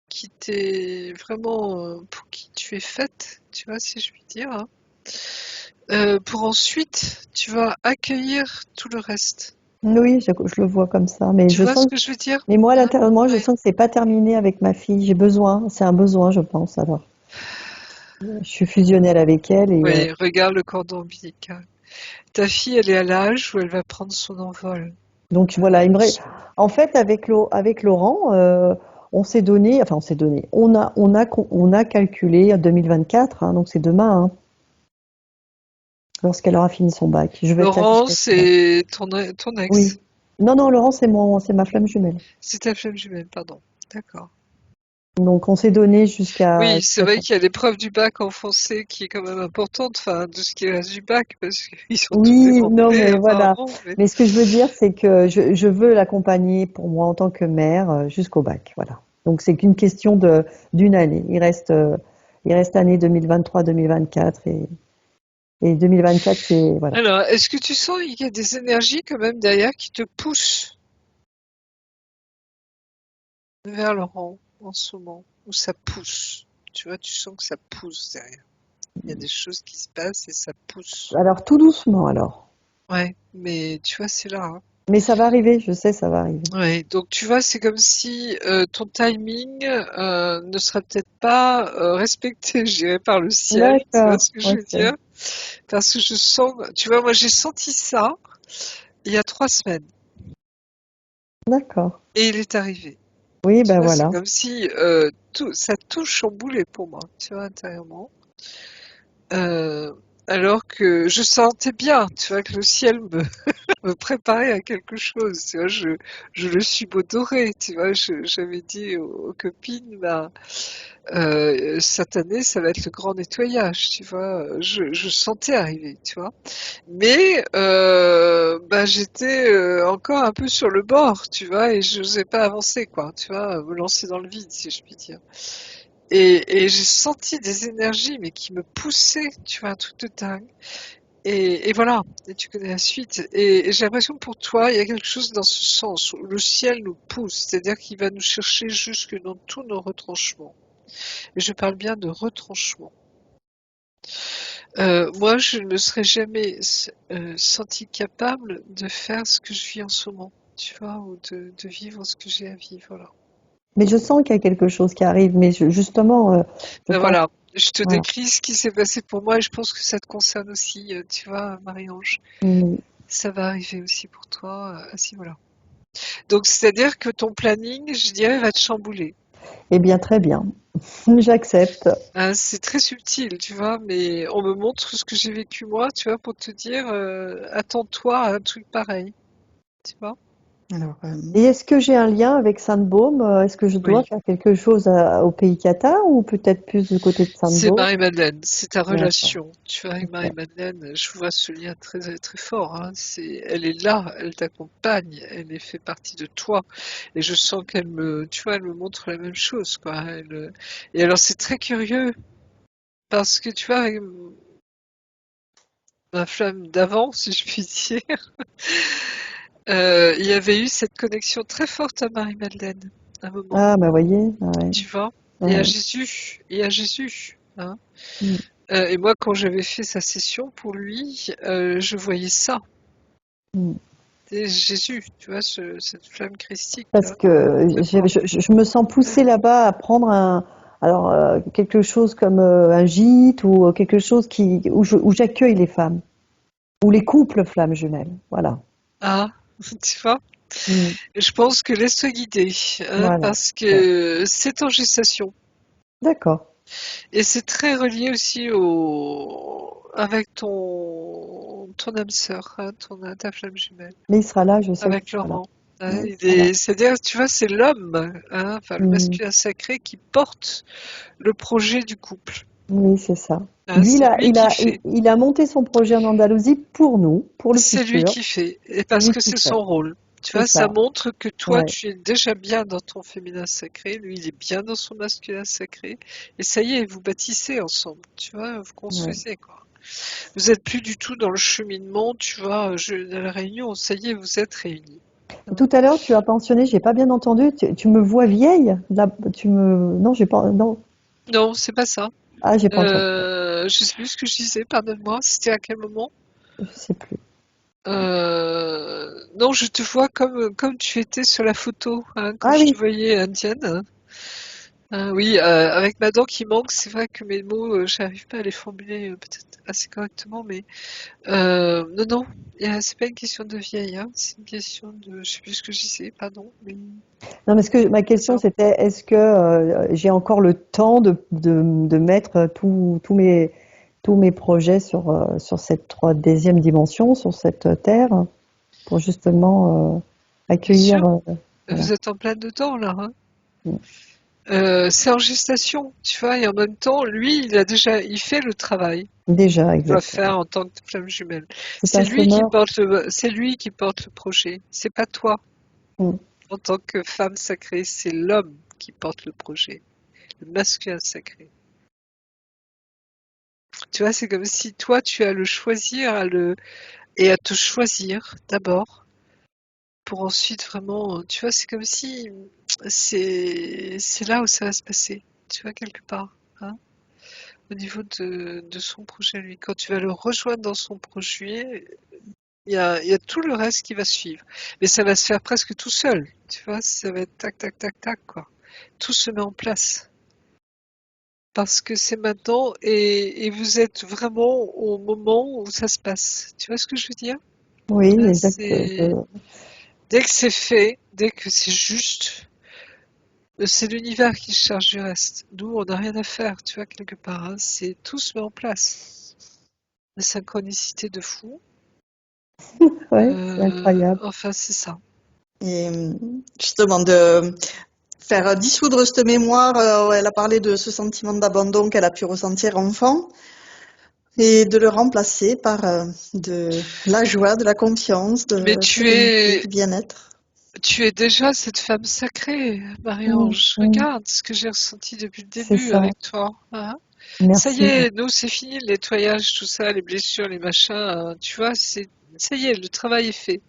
qui t'est vraiment, pour qui tu es faite, tu vois, si je puis dire, hein. Pour ensuite, tu vas accueillir tout le reste. Oui, je le vois comme ça, mais Tu je vois ce sens, que je veux dire? mais moi à Hein? l'intérieur de moi, je Ouais. sens que c'est pas terminé avec ma fille. J'ai besoin, c'est un besoin, je pense. Alors, je suis fusionnelle avec elle et Oui, regarde le cordon ombilical. Ta fille, elle est à l'âge où elle va prendre son envol. donc voilà. En fait, avec Laurent, on a calculé 2024, hein, donc c'est demain, hein, lorsqu'elle aura fini son bac. Je vais être là Laurent, jusqu'à ce moment. c'est ton Oui. ex. Non, non, Laurent, c'est ma flamme jumelle. C'est ta femme jumelle, pardon. D'accord. Donc on s'est donné Oui, c'est jusqu'à vrai ça. qu'il y a l'épreuve du bac en français qui est quand même importante, enfin, de ce qui reste du bac, parce qu'ils sont tous Oui, non, démontés mais voilà. apparemment. Mais... Mais ce que je veux dire, c'est que je veux l'accompagner pour moi en tant que mère jusqu'au bac. Voilà. Donc c'est qu'une question d'une année. Il reste l'année 2023-2024 et 2024, c'est voilà. Alors, est-ce que tu sens qu'il y a des énergies quand même derrière qui te poussent vers Laurent en ce moment, où ça pousse? Tu vois, tu sens que ça pousse derrière. Il y a des choses qui se passent et ça pousse. Alors tout doucement alors. Ouais, mais tu vois, c'est là, hein. Mais ça va arriver, je sais, ça va arriver. Ouais, donc tu vois, c'est comme si ton timing ne serait peut-être pas respecté, je dirais, par le ciel. Tu vois D'accord, ce que je veux ok. dire? Parce que je sens, tu vois, moi j'ai senti ça il y a 3 semaines D'accord. et il est arrivé. Oui, Tu ben vois, c'est voilà. comme si ça tout chamboulé pour moi, tu vois, intérieurement. Euh, alors que je sentais bien, tu vois, que le ciel me préparait à quelque chose, tu vois, je le subodoré, tu vois, j'avais dit aux copines, bah, cette année, ça va être le grand nettoyage, tu vois, je sentais arriver, tu vois. Mais bah, j'étais encore un peu sur le bord, tu vois, et je n'osais pas avancer, quoi, tu vois, me lancer dans le vide, si je puis dire. Et j'ai senti des énergies, mais qui me poussaient, tu vois, un truc de dingue. Et voilà, et tu connais la suite. Et j'ai l'impression que pour toi, il y a quelque chose dans ce sens où le ciel nous pousse, c'est-à-dire qu'il va nous chercher jusque dans tous nos retranchements. Et je parle bien de retranchements. Moi, je ne me serais jamais sentie capable de faire ce que je vis en ce moment, tu vois, ou de vivre ce que j'ai à vivre, là. Mais je sens qu'il y a quelque chose qui arrive. Mais justement, je Ben pense. voilà, je te Voilà. décris ce qui s'est passé pour moi et je pense que ça te concerne aussi, tu vois, Marie-Ange. Mm. ça va arriver aussi pour toi à ce niveau-là. Donc, c'est-à-dire que ton planning, je dirais, va te chambouler. Eh bien, très bien. J'accepte. Hein, c'est très subtil, tu vois, mais on me montre ce que j'ai vécu moi, tu vois, pour te dire, attends-toi à un truc pareil, tu vois. Alors, Et est-ce que j'ai un lien avec Sainte-Baume? Est-ce que je dois Oui. faire quelque chose au pays Cata ou peut-être plus du côté de C'est Sainte-Baume? Marie-Madeleine, c'est ta D'accord. relation. Tu vois, avec Ok. Marie-Madeleine, je vois ce lien très, très fort, hein. Elle est là, elle t'accompagne, fait partie de toi. Et je sens tu vois, elle me montre la même chose, quoi. Et alors, c'est très curieux, parce que tu vois, avec ma flamme d'avant, si je puis dire, il y avait eu cette connexion très forte à Marie-Madeleine, à un moment, Ah, bah voyez. Ah, ouais. tu vois, Ouais. et à Jésus, hein. Mm. Et moi, quand j'avais fait sa session pour lui, je voyais ça. Mm. C'est Jésus, tu vois, cette flamme christique, Parce là, que très fort. je me sens poussée là-bas à prendre quelque chose comme un gîte ou quelque chose où j'accueille les femmes, ou les couples flammes jumelles. Voilà. Ah, tu vois, Mm. et je pense que laisse-toi guider, hein, Voilà. parce Ouais. que c'est en gestation. D'accord. Et c'est très relié aussi avec ton âme sœur, hein, ta flamme jumelle, Mais il sera là, je sais qu'il avec sera là. Laurent. Hein, Ouais, il sera là. c'est-à-dire, tu vois, c'est l'homme, hein, enfin le Mm. masculin sacré qui porte le projet du couple. Oui, c'est ça. Hein, Lui, c'est lui qui il, fait. il a monté son projet en Andalousie pour nous, pour le C'est lui futur. qui fait. Et C'est parce lui que qui c'est fait. son rôle. Tu C'est vois, ça ça. montre que toi, Ouais. tu es déjà bien dans ton féminin sacré. Lui, il est bien dans son masculin sacré. Et ça y est, vous bâtissez ensemble. Tu vois, vous Ouais. construisez, quoi. Vous êtes plus du tout dans le cheminement, tu vois, à la réunion. Ça y est, vous êtes réunis. Hein. Tout à l'heure, tu as mentionné, j'ai pas bien entendu, tu me vois vieille? Là, non, j'ai pas, non. Non, c'est pas ça. Ah, j'ai pas entendu. Je sais plus ce que je disais, pardonne-moi. C'était à quel moment? Je sais plus. Non, je te vois comme tu étais sur la photo, hein, quand Ah je te oui, voyais indienne. Oui, avec ma dent qui manque, c'est vrai que mes mots, j'arrive pas à les formuler peut-être assez correctement, mais non, non, c'est pas une question de vieille, hein, c'est une question de, je sais plus ce que je disais, pardon, mais non, mais ma c'est question ça. c'était, est-ce que j'ai encore le temps de mettre tous mes projets sur cette troisième dimension, sur cette terre, pour justement Bien sûr, accueillir, voilà. vous êtes en plein dedans là, hein. C'est en gestation, tu vois, et en même temps, lui, il fait le travail Déjà, qu'il doit exactement. faire en tant que flamme jumelle. C'est un C'est lui qui porte le projet, c'est pas toi. mm, En tant que femme sacrée, c'est l'homme qui porte le projet, le masculin sacré. Tu vois, c'est comme si toi, tu as le choisir et à te choisir d'abord pour ensuite vraiment, tu vois, c'est comme si c'est là où ça va se passer, tu vois, quelque part, hein, au niveau de son projet, lui. Quand tu vas le rejoindre dans son projet, il y a tout le reste qui va suivre. Mais ça va se faire presque tout seul, tu vois, ça va être tac, tac, tac, tac, quoi. Tout se met en place. Parce que c'est maintenant et vous êtes vraiment au moment où ça se passe. Tu vois ce que je veux dire? oui, Hein, exact. dès que c'est fait, dès que c'est juste, c'est l'univers qui se charge du reste. Nous, on n'a rien à faire, tu vois, quelque part, hein. C'est tout se met en place. La synchronicité de fou. Ouais, c'est incroyable. Enfin, c'est ça. et justement, de faire dissoudre cette mémoire, où elle a parlé de ce sentiment d'abandon qu'elle a pu ressentir enfant, et de le remplacer par de la joie, de la confiance, de Mais la sérénité, du bien-être. tu es déjà cette femme sacrée, Mm, Marie-Ange. mm, Regarde ce que j'ai ressenti depuis le c'est début ça. avec toi, hein. Ça y Merci. est, nous, c'est fini le nettoyage, tout ça, les blessures, les machins, tu vois, ça y est, le travail est fait.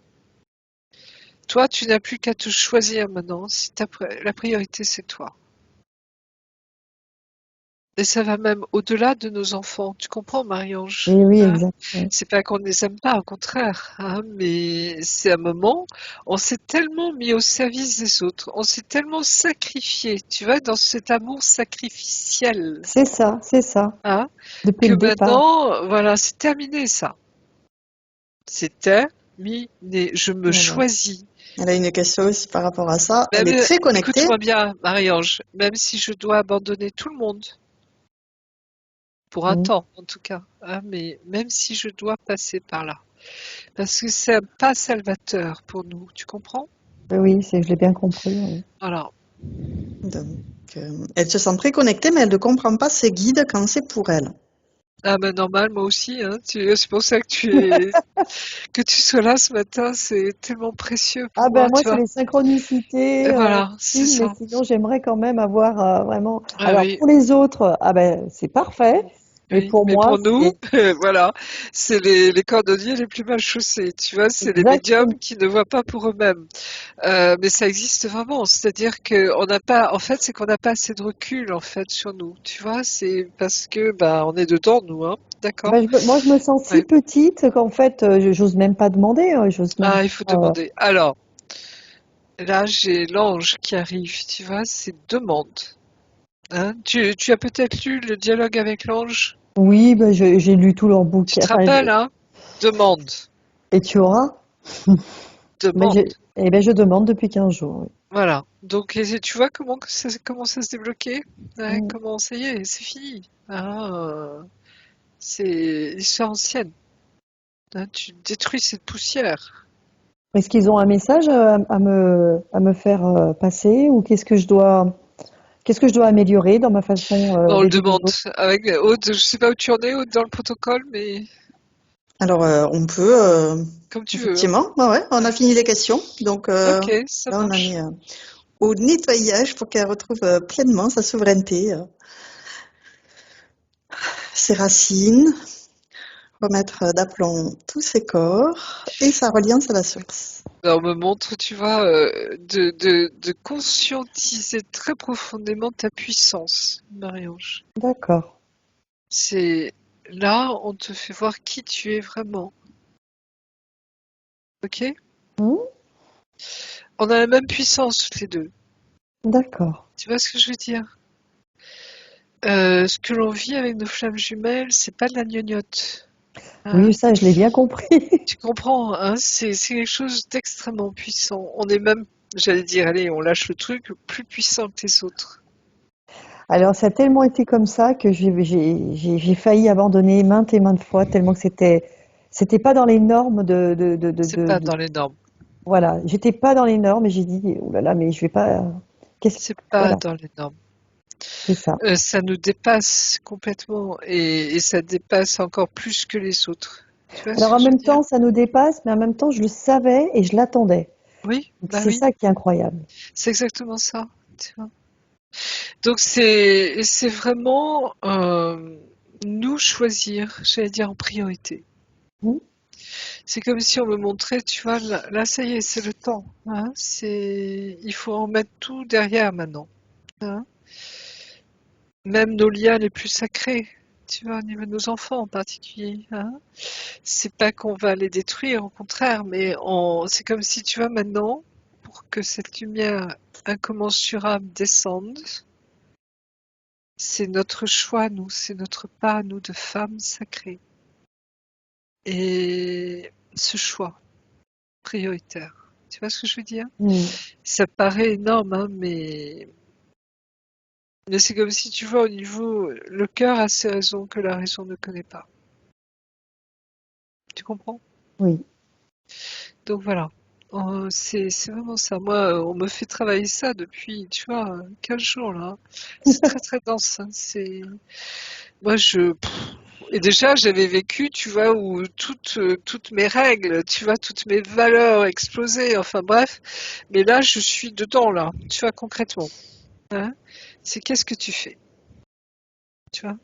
Toi, tu n'as plus qu'à te choisir maintenant. La priorité, c'est toi. Et ça va même au-delà de nos enfants. Tu comprends, Oui, Marie-Ange? oui, Hein. exact. Ouais. C'est pas qu'on ne les aime pas, au contraire, hein, mais c'est un moment, on s'est tellement mis au service des autres, on s'est tellement sacrifié, tu vois, dans cet amour sacrificiel, C'est ça, hein, depuis que le départ. maintenant, voilà, c'est terminé ça. C'est terminé. Je me Voilà. choisis. Elle a une question aussi par rapport à ça. Elle est Même, très connectée. écoute-moi bien, Marie-Ange, même si je dois abandonner tout le monde, pour un Mm. temps en tout cas, hein, mais même si je dois passer par là, parce que c'est un pas salvateur pour nous, tu comprends? Oui, je l'ai bien compris. Oui. Voilà. Donc, elle se sent très connectée, mais elle ne comprend pas ses guides quand c'est pour elle. Ah ben normal, moi aussi, hein, c'est pour ça que que tu sois là ce matin, c'est tellement précieux Ah pour ben moi, moi, tu c'est vois. les Et synchronicités voilà, c'est mais ça. sinon, j'aimerais quand même avoir vraiment. Ah Alors, oui, pour les autres, ah ben c'est parfait, mais oui, pour mais moi, pour nous, c'est voilà, c'est les cordonniers les plus mal chaussés, tu vois, c'est les exactement. médiums qui ne voient pas pour eux-mêmes. Mais ça existe vraiment, c'est-à-dire que on n'a pas, en fait, c'est qu'on n'a pas assez de recul en fait sur nous, tu vois, c'est parce que bah on est dedans nous, hein, d'accord? Ben, moi, je me sens si Ouais. petite qu'en fait, j'ose même pas demander, j'ose même Ah, il faut pas. demander. Alors, là, j'ai l'ange qui arrive, tu vois, c'est demande. Hein. Tu as peut-être lu le dialogue avec l'ange? Oui, ben, j'ai lu tout leur Tu bouquin. te rappelles, hein? Demande, Et tu auras? Ben, demande. eh ben, je demande depuis 15 jours. Oui. Voilà. Donc, tu vois comment ça commence à se débloquer? Ouais, Mm. comment ça y est, c'est fini. Ah, c'est l'histoire ancienne. Hein, tu détruis cette poussière. Est-ce qu'ils ont un message à me faire passer ou qu'est-ce que je dois améliorer dans ma façon Non, on le d'aider les demande. autres? Avec Aude, je sais pas où tu en es, Aude, dans le protocole, mais Alors, on peut, comme tu veux. Hein. effectivement, ouais, ouais, on a Ouais. fini les questions. Donc, Ok, ça là, on en marche. est au nettoyage pour qu'elle retrouve pleinement sa souveraineté, ses racines, remettre d'aplomb tous ses corps et sa reliance à la source. Ben, on me montre, tu vois, de conscientiser très profondément ta puissance, Marie-Ange. D'accord. C'est là, on te fait voir qui tu es vraiment. Ok? Mm. On a la même puissance toutes les deux. D'accord. Tu vois ce que je veux dire? Ce que l'on vit avec nos flammes jumelles, c'est pas de la gnognotte. Hein? Oui, ça, je l'ai bien compris. Tu comprends, hein? C'est quelque chose d'extrêmement puissant. On est même, j'allais dire, allez, on lâche le truc, plus puissant que les autres. Alors, ça a tellement été comme ça que j'ai failli abandonner maintes et maintes fois, tellement que c'était pas dans les normes C'est pas dans les normes. voilà, j'étais pas dans les normes et j'ai dit, oh là là, mais je vais pas, qu'est-ce, C'est pas voilà, dans les normes. c'est ça. Ça nous dépasse complètement et ça dépasse encore plus que les autres. Tu vois ce Alors, que en je veux même dire? temps, ça nous dépasse, mais en même temps, je le savais et je l'attendais. Oui, Donc, bah c'est oui, ça qui est incroyable. c'est exactement ça. Tu vois. Donc c'est vraiment nous choisir, j'allais dire en priorité. Hmm. C'est comme si on me montrait, tu vois, là, ça y est, c'est le temps. Hein, il faut en mettre tout derrière maintenant. Hein. Même nos liens les plus sacrés, tu vois, au niveau de nos enfants en particulier. Hein. C'est pas qu'on va les détruire, au contraire, mais c'est comme si, tu vois, maintenant, pour que cette lumière incommensurable descende, c'est notre choix, nous, c'est notre pas, nous, de femmes sacrées. Et ce choix prioritaire, tu vois ce que je veux dire? Hmm. Ça paraît énorme, hein, mais c'est comme si, tu vois, au niveau, le cœur a ses raisons que la raison ne connaît pas. Tu comprends? Oui. Donc voilà. C'est vraiment ça. Moi, on me fait travailler ça depuis, tu vois, 15 jours là. C'est très très dense. Hein. Moi, et déjà, j'avais vécu, tu vois, où toutes mes règles, tu vois, toutes mes valeurs explosaient. Enfin bref. Mais là, je suis dedans là. Tu vois, concrètement. Hein. C'est qu'est-ce que tu fais? Tu vois?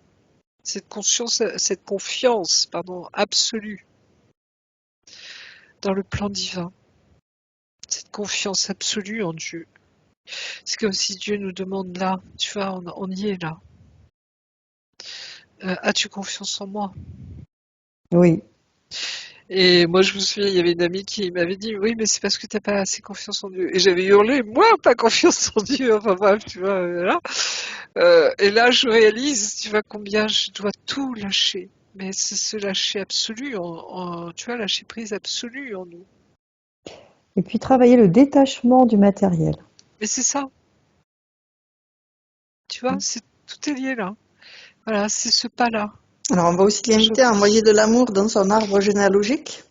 Cette confiance, pardon, absolue dans le plan divin. Cette confiance absolue en Dieu. C'est comme si Dieu nous demande là, tu vois, on y est là. As-tu confiance en moi? Oui. Et moi, je me souviens, il y avait une amie qui m'avait dit, oui, mais c'est parce que t'as pas assez confiance en Dieu. Et j'avais hurlé, moi, pas confiance en Dieu. Enfin bref, tu vois, là. Et là, je réalise, tu vois, combien je dois tout lâcher. Mais c'est ce lâcher absolu, tu vois, lâcher prise absolu en nous. Et puis travailler le détachement du matériel. Mais c'est ça, tu vois, tout est lié là. Voilà, c'est ce pas-là Alors, on va aussi l'inviter à envoyer de l'amour dans son arbre généalogique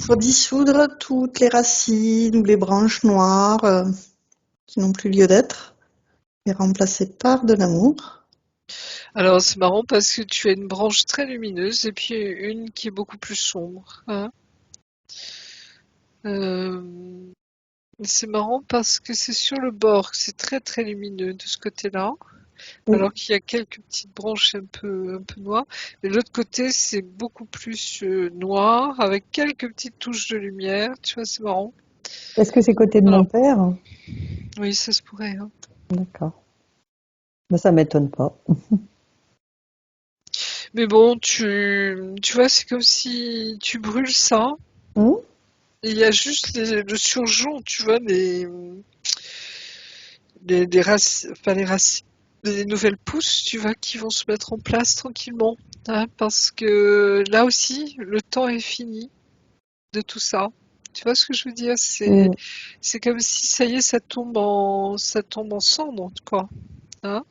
pour dissoudre toutes les racines ou les branches noires qui n'ont plus lieu d'être et remplacer par de l'amour. Alors c'est marrant parce que tu as une branche très lumineuse et puis une qui est beaucoup plus sombre, hein. C'est marrant parce que c'est sur le bord que c'est très très lumineux de ce côté-là, Oui. alors qu'il y a quelques petites branches un peu noires. Mais de l'autre côté, c'est beaucoup plus noir avec quelques petites touches de lumière. Tu vois, c'est marrant. Est-ce que c'est côté de Voilà. mon père? Oui, ça se pourrait, hein. D'accord. Mais ça m'étonne pas. Mais bon, tu vois, c'est comme si tu brûles ça. Hum. Et il y a juste le surjon, tu vois, les racines, enfin les racines, les nouvelles pousses, tu vois, qui vont se mettre en place tranquillement, hein, parce que là aussi, le temps est fini de tout ça. Tu vois ce que je veux dire? Hum. C'est comme si ça y est, ça tombe en cendres, quoi, hein.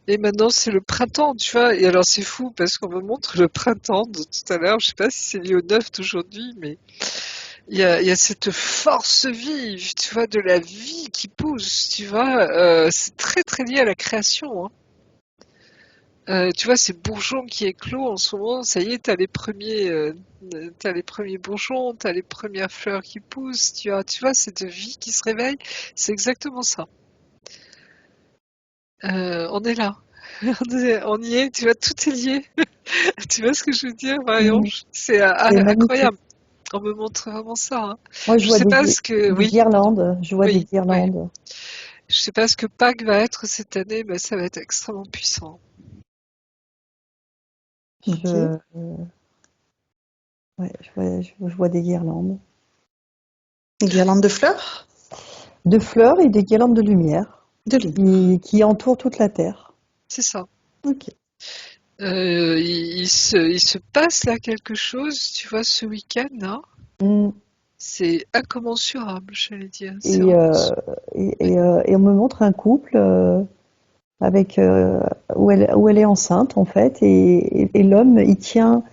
Et maintenant, c'est le printemps, tu vois. Et alors, c'est fou parce qu'on me montre le printemps de tout à l'heure. Je sais pas si c'est lié au 9 d'aujourd'hui, mais il y a cette force vive, tu vois, de la vie qui pousse, tu vois. C'est très très lié à la création, hein. Tu vois, ces bourgeons qui éclosent en ce moment, ça y est, t'as les premiers bourgeons, t'as les premières fleurs qui poussent, tu vois, cette vie qui se réveille, c'est exactement ça. On est là. On y est, tu vois, tout est lié. Tu vois ce que je veux dire, Hum. Marie-Ange? C'est C'est magnifique. incroyable. On me montre vraiment ça, hein. Moi, je Je vois sais pas ce que, des oui, pardon. guirlandes. Je vois des Oui, oui. guirlandes. Je sais pas ce que Pâques va être cette année, mais ça va être extrêmement puissant. Ok. Je, ouais, je vois des guirlandes. Guirlande de fleurs? De fleurs et des guirlandes de lumière De lumière. qui entourent toute la terre. C'est ça. Ok. Il se passe là quelque chose, tu vois, ce week-end, là. Hum. C'est incommensurable, j'allais dire. C'est Et, vraiment. et on me montre un couple avec où elle est enceinte en fait et l'homme il tient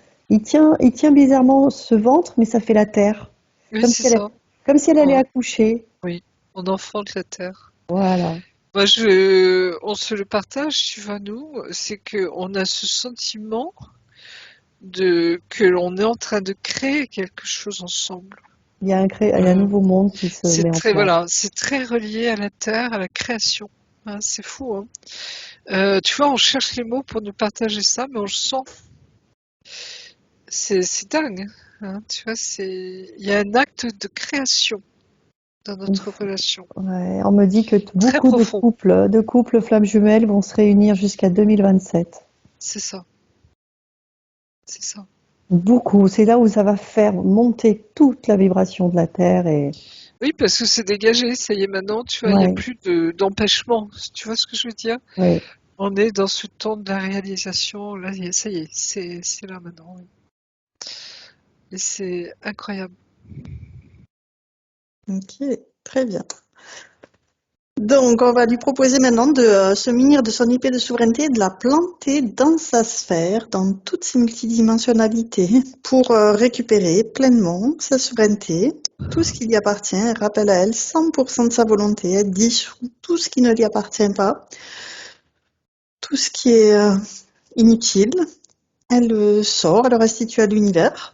bizarrement ce ventre mais ça fait la terre Oui, comme c'est si elle ça. comme si elle allait Ouais, accoucher. oui. On enfante la terre. Voilà. Moi, on se le partage, tu vois, nous. C'est que on a ce sentiment que l'on est en train de créer quelque chose ensemble. Il y a un nouveau monde qui se met en place. Voilà, c'est très relié à la terre, à la création. Hein, c'est fou, hein. Tu vois, on cherche les mots pour nous partager ça, mais on le sent. C'est dingue, hein, tu vois, il y a un acte de création dans notre relation, Ouais, on me dit que très beaucoup profond. de couples flammes jumelles vont se réunir jusqu'à 2027. C'est ça, c'est ça. Beaucoup. C'est là où ça va faire monter toute la vibration de la Terre et Oui, parce que c'est dégagé, ça y est maintenant, tu vois, il n'y a ouais, plus d'empêchement. Tu vois ce que je veux dire? ouais. On est dans ce temps de la réalisation, là, ça y est, c'est là maintenant. Oui. Et c'est incroyable. Ok, très bien. Donc, on va lui proposer maintenant de se munir de son épée de souveraineté et de la planter dans sa sphère, dans toutes ses multidimensionnalités, pour récupérer pleinement sa souveraineté, tout ce qui lui appartient. Elle rappelle à elle 100% de sa volonté. Elle dissout tout ce qui ne lui appartient pas, tout ce qui est inutile. Elle le sort, elle le restitue à l'univers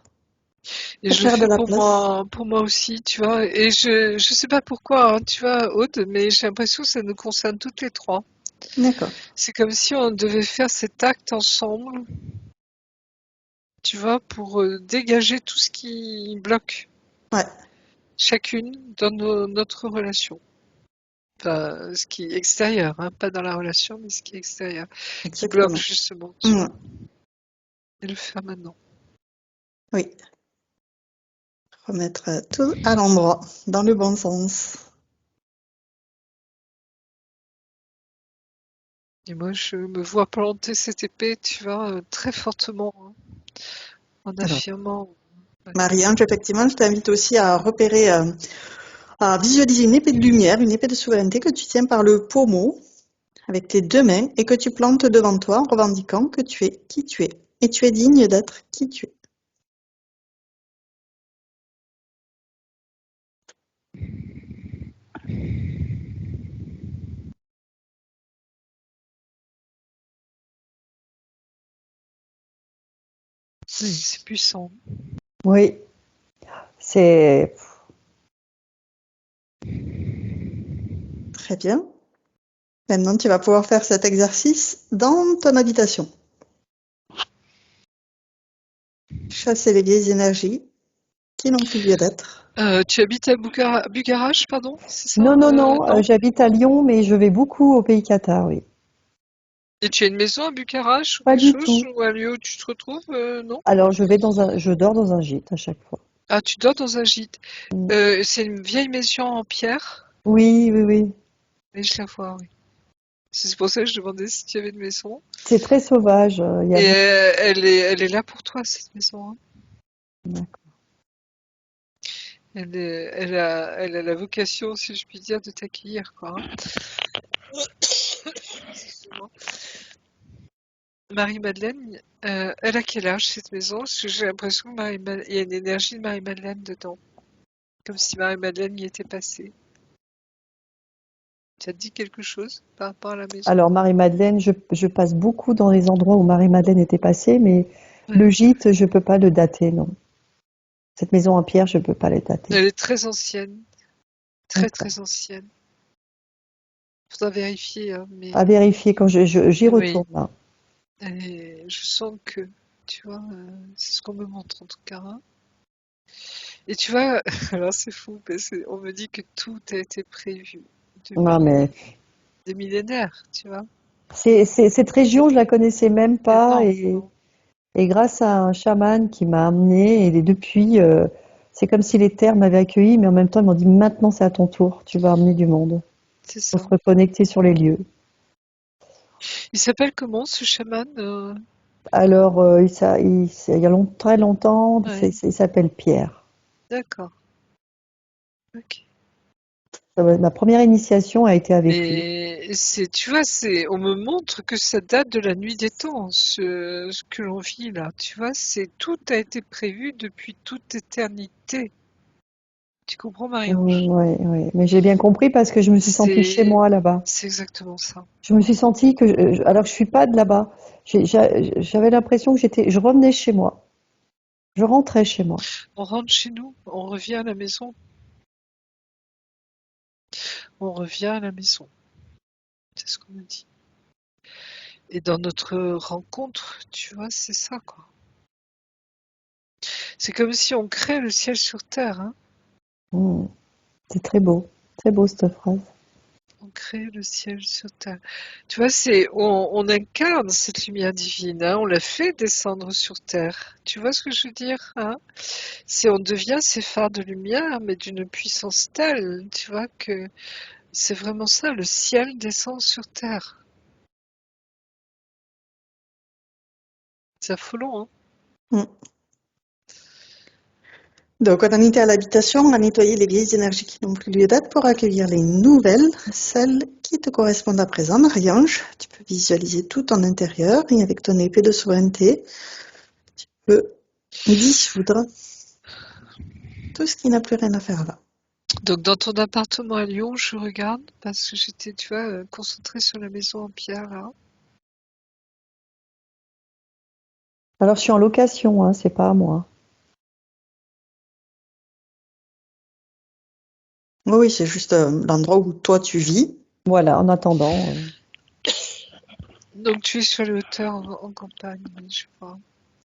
Et pour je le faire de fais la place. pour moi aussi, tu vois. Et je sais pas pourquoi, hein, tu vois, Aude, mais j'ai l'impression que ça nous concerne toutes les trois. D'accord. C'est comme si on devait faire cet acte ensemble, tu vois, pour dégager tout ce qui bloque Ouais, chacune dans notre relation. Enfin, ce qui est extérieur, hein, pas dans la relation, mais ce qui est extérieur, qui bloque exactement. justement, tu Mm. vois. Et le faire maintenant. Oui, remettre tout à l'endroit, dans le bon sens. Et moi, je me vois planter cette épée, tu vois, très fortement, hein, en Alors, affirmant. Ouais. Marie-Ange, effectivement, je t'invite aussi à repérer, à visualiser une épée de lumière, une épée de souveraineté que tu tiens par le pommeau avec tes deux mains et que tu plantes devant toi en revendiquant que tu es qui tu es. Et tu es digne d'être qui tu es. Oui, c'est puissant. Oui, c'est Très bien. Maintenant, tu vas pouvoir faire cet exercice dans ton habitation. Chasser les vieilles énergies qui n'ont plus lieu d'être. Tu habites à Bucarach, pardon, c'est ça? non, non, non. Non? J'habite à Lyon, mais je vais beaucoup au pays Qatar, oui. Et tu as une maison à Bucarach ou Pas quelque du chose? tout. Ou un lieu où tu te retrouves? Non? Alors, je dors dans un gîte à chaque fois. Ah, tu dors dans un gîte. Mm. C'est une vieille maison en pierre? Oui, oui, oui. Mais je la vois, oui. C'est pour ça que je demandais si tu avais une maison. C'est très sauvage. Il y a Et beaucoup. elle est là pour toi, cette maison, hein. D'accord. Elle a la vocation, si je puis dire, de t'accueillir, quoi, hein. Excuse-moi. Marie-Madeleine, elle a quel âge cette maison? Parce que j'ai l'impression qu'il y a une énergie de Marie-Madeleine dedans. Comme si Marie-Madeleine y était passée. Ça te dit quelque chose par rapport à la maison? Alors, Marie-Madeleine, je passe beaucoup dans les endroits où Marie-Madeleine était passée, mais Ouais. le gîte, je peux pas le dater, non. Cette maison en pierre, je peux pas la dater. Elle est très ancienne. Très D'accord. très ancienne. Faudra vérifier, hein, mais À vérifier quand j'y oui. retourne, là. Je sens que, tu vois, c'est ce qu'on me montre en tout cas, hein. Et tu vois, alors c'est fou parce qu'on me dit que tout a été prévu Non, depuis mais des millénaires, tu vois. cette région, je la connaissais même Mais pas, non, et, non, et grâce à un chaman qui m'a amené, et depuis, c'est comme si les terres m'avaient accueilli, mais en même temps, ils m'ont dit maintenant c'est à ton tour, tu vas amener du monde. c'est Faut se ça. reconnecter sur les lieux. Il s'appelle comment ce chaman? Alors, il y a très longtemps, Ouais, il s'appelle Pierre. d'accord. Ok. Ma première initiation a été avec lui. Mais tu vois, on me montre que ça date de la nuit des temps, ce que l'on vit là. Tu vois, tout a été prévu depuis toute éternité. Tu comprends, Marie-Ange? Ouais, ouais. Mais j'ai bien compris parce que je me suis sentie chez C'est, moi là-bas. c'est exactement ça. Je me suis sentie que, alors que je suis pas de là-bas, j'avais l'impression que je revenais chez moi. Je rentrais chez moi. On rentre chez nous, on revient à la maison, on revient à la maison. C'est ce qu'on me dit. Et dans notre rencontre, tu vois, c'est ça, quoi. C'est comme si on crée le ciel sur terre, hein. Mm. C'est très beau cette phrase. On crée le ciel sur terre. Tu vois, on incarne cette lumière divine, hein. On la fait descendre sur terre. Tu vois ce que je veux dire, hein? On devient ces phares de lumière, mais d'une puissance telle, tu vois, que c'est vraiment ça, le ciel descend sur terre. C'est affolant, hein? Mm. Donc, on en était à l'habitation, on a nettoyé les vieilles énergies qui n'ont plus lieu d'être pour accueillir les nouvelles, celles qui te correspondent à présent. Marie-Ange, tu peux visualiser tout ton intérieur et avec ton épée de souveraineté, tu peux dissoudre tout ce qui n'a plus rien à faire là. Donc dans ton appartement à Lyon, je regarde parce que j'étais, tu vois, concentrée sur la maison en pierre là. Alors, je suis en location, hein, c'est pas à moi. Oui, c'est juste l'endroit où toi tu vis. Voilà, en attendant. Donc tu es sur les hauteurs en campagne, je vois.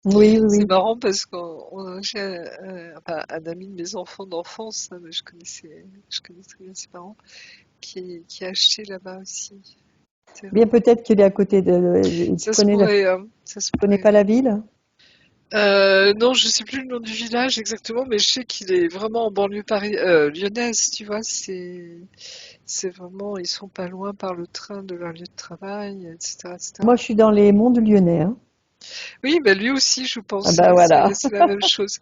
Oui, oui, C'est oui. marrant parce que j'ai enfin, un ami de mes enfants d'enfance, hein, mais je connais très bien ses parents, qui a acheté là-bas aussi. C'est Bien vrai. peut-être qu'il est à côté de. Tu Ça se pourrait, hein, ça se connais pourrait. pas la ville? Non, je sais plus le nom du village exactement, mais je sais qu'il est vraiment en banlieue lyonnaise, tu vois. C'est vraiment, ils sont pas loin par le train de leur lieu de travail, etc., etc. Moi, je suis dans les monts du Lyonnais, hein. Oui, bah lui aussi, je Ah pense, bah voilà. c'est la même chose.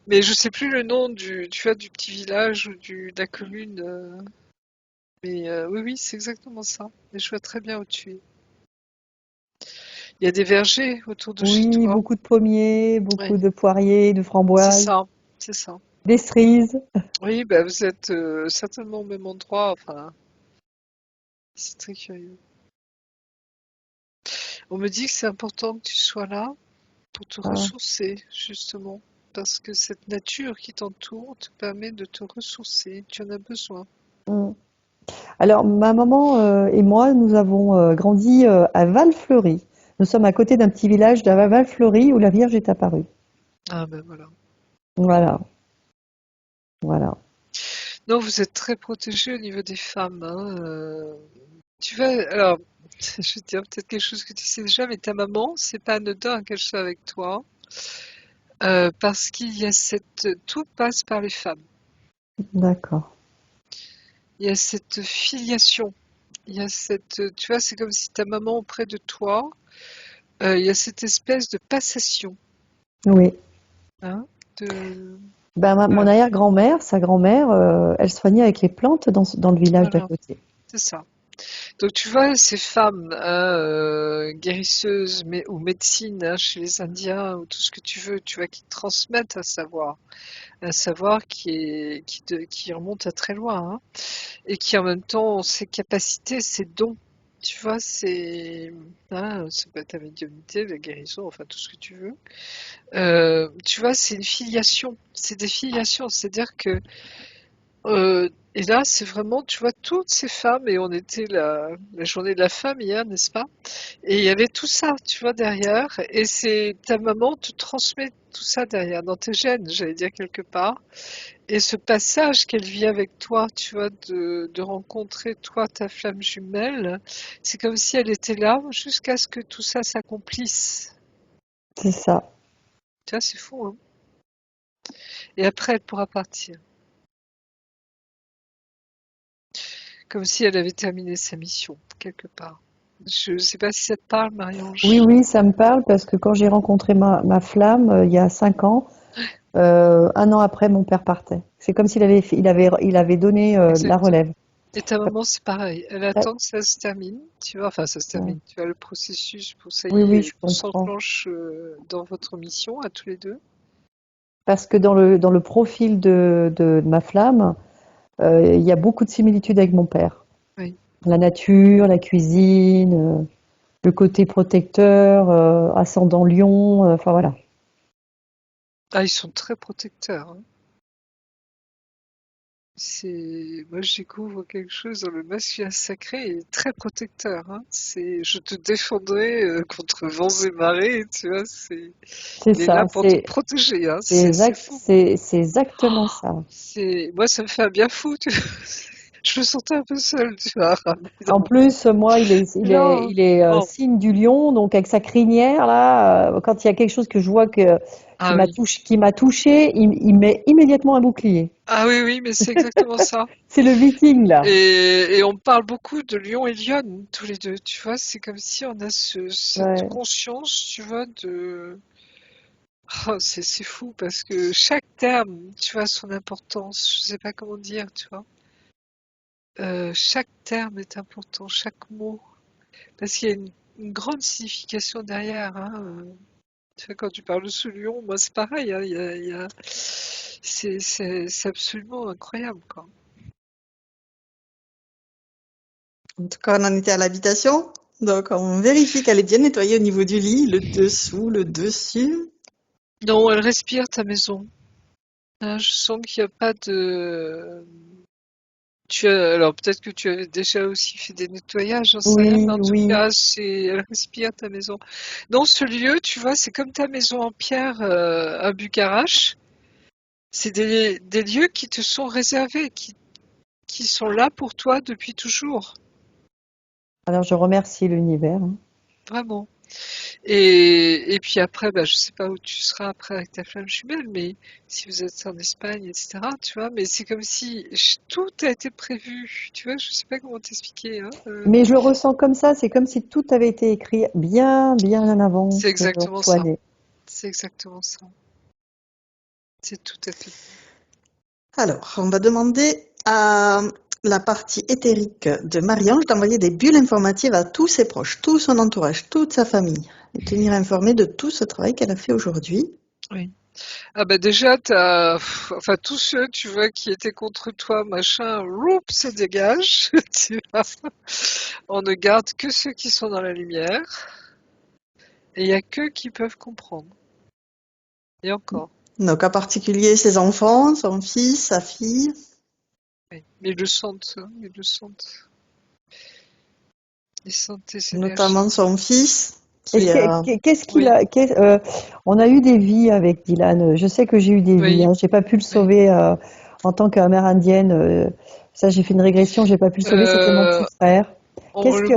Mais je sais plus le nom tu vois, du petit village ou de la commune. Mais oui, oui, c'est exactement ça. Et je vois très bien où tu es. Il y a des vergers autour de chez Oui, toi. beaucoup de pommiers, Oui, beaucoup de poiriers, de c'est framboises, ça, c'est ça. des cerises. Oui, bah vous êtes certainement au même endroit. Enfin, c'est très curieux. On me dit que c'est important que tu sois là pour te Ah, ressourcer, justement. Parce que cette nature qui t'entoure te permet de te ressourcer. Tu en as besoin. mm. Alors, ma maman et moi, nous avons grandi à Val-Fleury. Nous sommes à côté d'un petit village de Val-Fleury où la Vierge est apparue. Ah ben voilà. Voilà, voilà. Non, vous êtes très protégés au niveau des femmes, hein. Tu vas, alors, je vais te dire peut-être quelque chose que tu sais déjà, mais ta maman, c'est pas anodin qu'elle soit avec toi, parce qu'il y a tout passe par les femmes. D'accord. Il y a cette filiation, il y a tu vois, c'est comme si ta maman auprès de toi, il y a cette espèce de passation, Oui. hein, de, Ben, mon voilà, arrière-grand-mère, sa grand-mère, elle soignait avec les plantes dans le village d'à voilà, côté. c'est ça. Donc tu vois, ces femmes hein, guérisseuses ou médecine hein, chez les Indiens ou tout ce que tu veux, tu vois, qui transmettent un savoir qui remonte à très loin hein, et qui en même temps ont ses capacités, ses dons. Tu vois, ça peut être la médiumnité, la guérison, enfin tout ce que tu veux. Tu vois, c'est une filiation, c'est des filiations, c'est-à-dire que et là, c'est vraiment, tu vois, toutes ces femmes, et on était la journée de la femme hier, n'est-ce pas? Et il y avait tout ça, tu vois, derrière. Et c'est ta maman te transmet tout ça derrière, dans tes gènes, j'allais dire quelque part. Et ce passage qu'elle vit avec toi, tu vois, de rencontrer toi, ta flamme jumelle, c'est comme si elle était là jusqu'à ce que tout ça s'accomplisse. C'est ça. Tu vois, c'est fou, hein? Et après, elle pourra partir. Comme si elle avait terminé sa mission, quelque part. Je ne sais pas si ça te parle, Oui, Marie-Ange. oui, ça me parle parce que quand j'ai rencontré ma flamme il y a 5 ans, un an après, mon père partait. C'est comme il avait donné la Exactement. relève. Et ta maman, c'est pareil. Elle Euh, attend que ça se termine, tu vois. Enfin, ça se euh, termine. Tu vois le processus pour ça Oui, y oui, est, je qu'on comprends. s'enclenche dans votre mission à tous les deux. Parce que dans le profil de ma flamme, il y a beaucoup de similitudes avec mon père. Oui. La nature, la cuisine, le côté protecteur, ascendant lion, enfin voilà. Ah, ils sont très protecteurs, hein. Moi, je découvre quelque chose dans le masculin sacré et très protecteur, hein. Je te défendrai contre vents et marées, tu vois. C'est Il est ça, là pour te protéger, hein. C'est fou. c'est exactement ça. Moi, ça me fait un bien fou, tu vois. Je me sentais un peu seule, tu vois. En plus, moi, Non. il est Oh. signe du lion, donc avec sa crinière, là, quand il y a quelque chose que je vois Ah oui. qui m'a touché, il met immédiatement un bouclier. Ah oui, oui, mais c'est exactement ça. C'est le viking, là. Et on parle beaucoup de lion et lionne, tous les deux, tu vois. C'est comme si on a cette Ouais, conscience, tu vois, de... Oh, c'est fou parce que chaque terme, tu vois, a son importance. Je sais pas comment dire, tu vois. Chaque terme est important, chaque mot. Parce qu'il y a une grande signification derrière, hein. Tu vois, quand tu parles de ce lion, moi c'est pareil, hein, c'est absolument incroyable, quoi. En tout cas, on en était à l'habitation. Donc, on vérifie qu'elle est bien nettoyée au niveau du lit, le dessous, le dessus. Non, elle respire ta maison. Hein, je sens qu'il n'y a pas de... Alors peut-être que tu avais déjà aussi fait des nettoyages, j'en sais rien, mais oui, en tout oui. cas, elle respire ta maison. Dans ce lieu, tu vois, c'est comme ta maison en pierre à Bucarache. C'est des lieux qui te sont réservés, qui sont là pour toi depuis toujours. Alors, je remercie l'univers, hein. Vraiment. Et puis après, bah, je sais pas où tu seras après avec ta flamme jumelle, mais si vous êtes en Espagne, etc., tu vois, mais c'est comme si tout a été prévu, tu vois, je sais pas comment t'expliquer, hein. Mais je le ressens comme ça, c'est comme si tout avait été écrit bien, bien en C'est avance que l'on exactement soit ça. né. C'est exactement ça. C'est tout à fait. Alors, on va demander à la partie éthérique de Marie-Ange d'envoyer des bulles informatives à tous ses proches, tout son entourage, toute sa famille, et tenir informé de tout ce travail qu'elle a fait aujourd'hui. Oui. Ah bah déjà, enfin tous ceux, tu vois, qui étaient contre toi, machin, roup, se dégage, tu vois. On ne garde que ceux qui sont dans la lumière, et il y a qu'eux qui peuvent comprendre. Et encore. Nos cas particuliers, ses enfants, son fils, sa fille. Oui. Mais ils le sentent, hein, ils le sentent. Ils sentent tes énergies. Notamment son fils, Et qui a... qu'est-ce qu'il Oui, a, on a eu des vies avec Dylan. Je sais que j'ai eu des vies. oui, Hein. J'ai pas pu le oui. sauver en tant qu'amérindienne. Ça, j'ai fait une régression. J'ai pas pu le sauver. C'était mon Euh, petit frère. on me Qu'est-ce le que,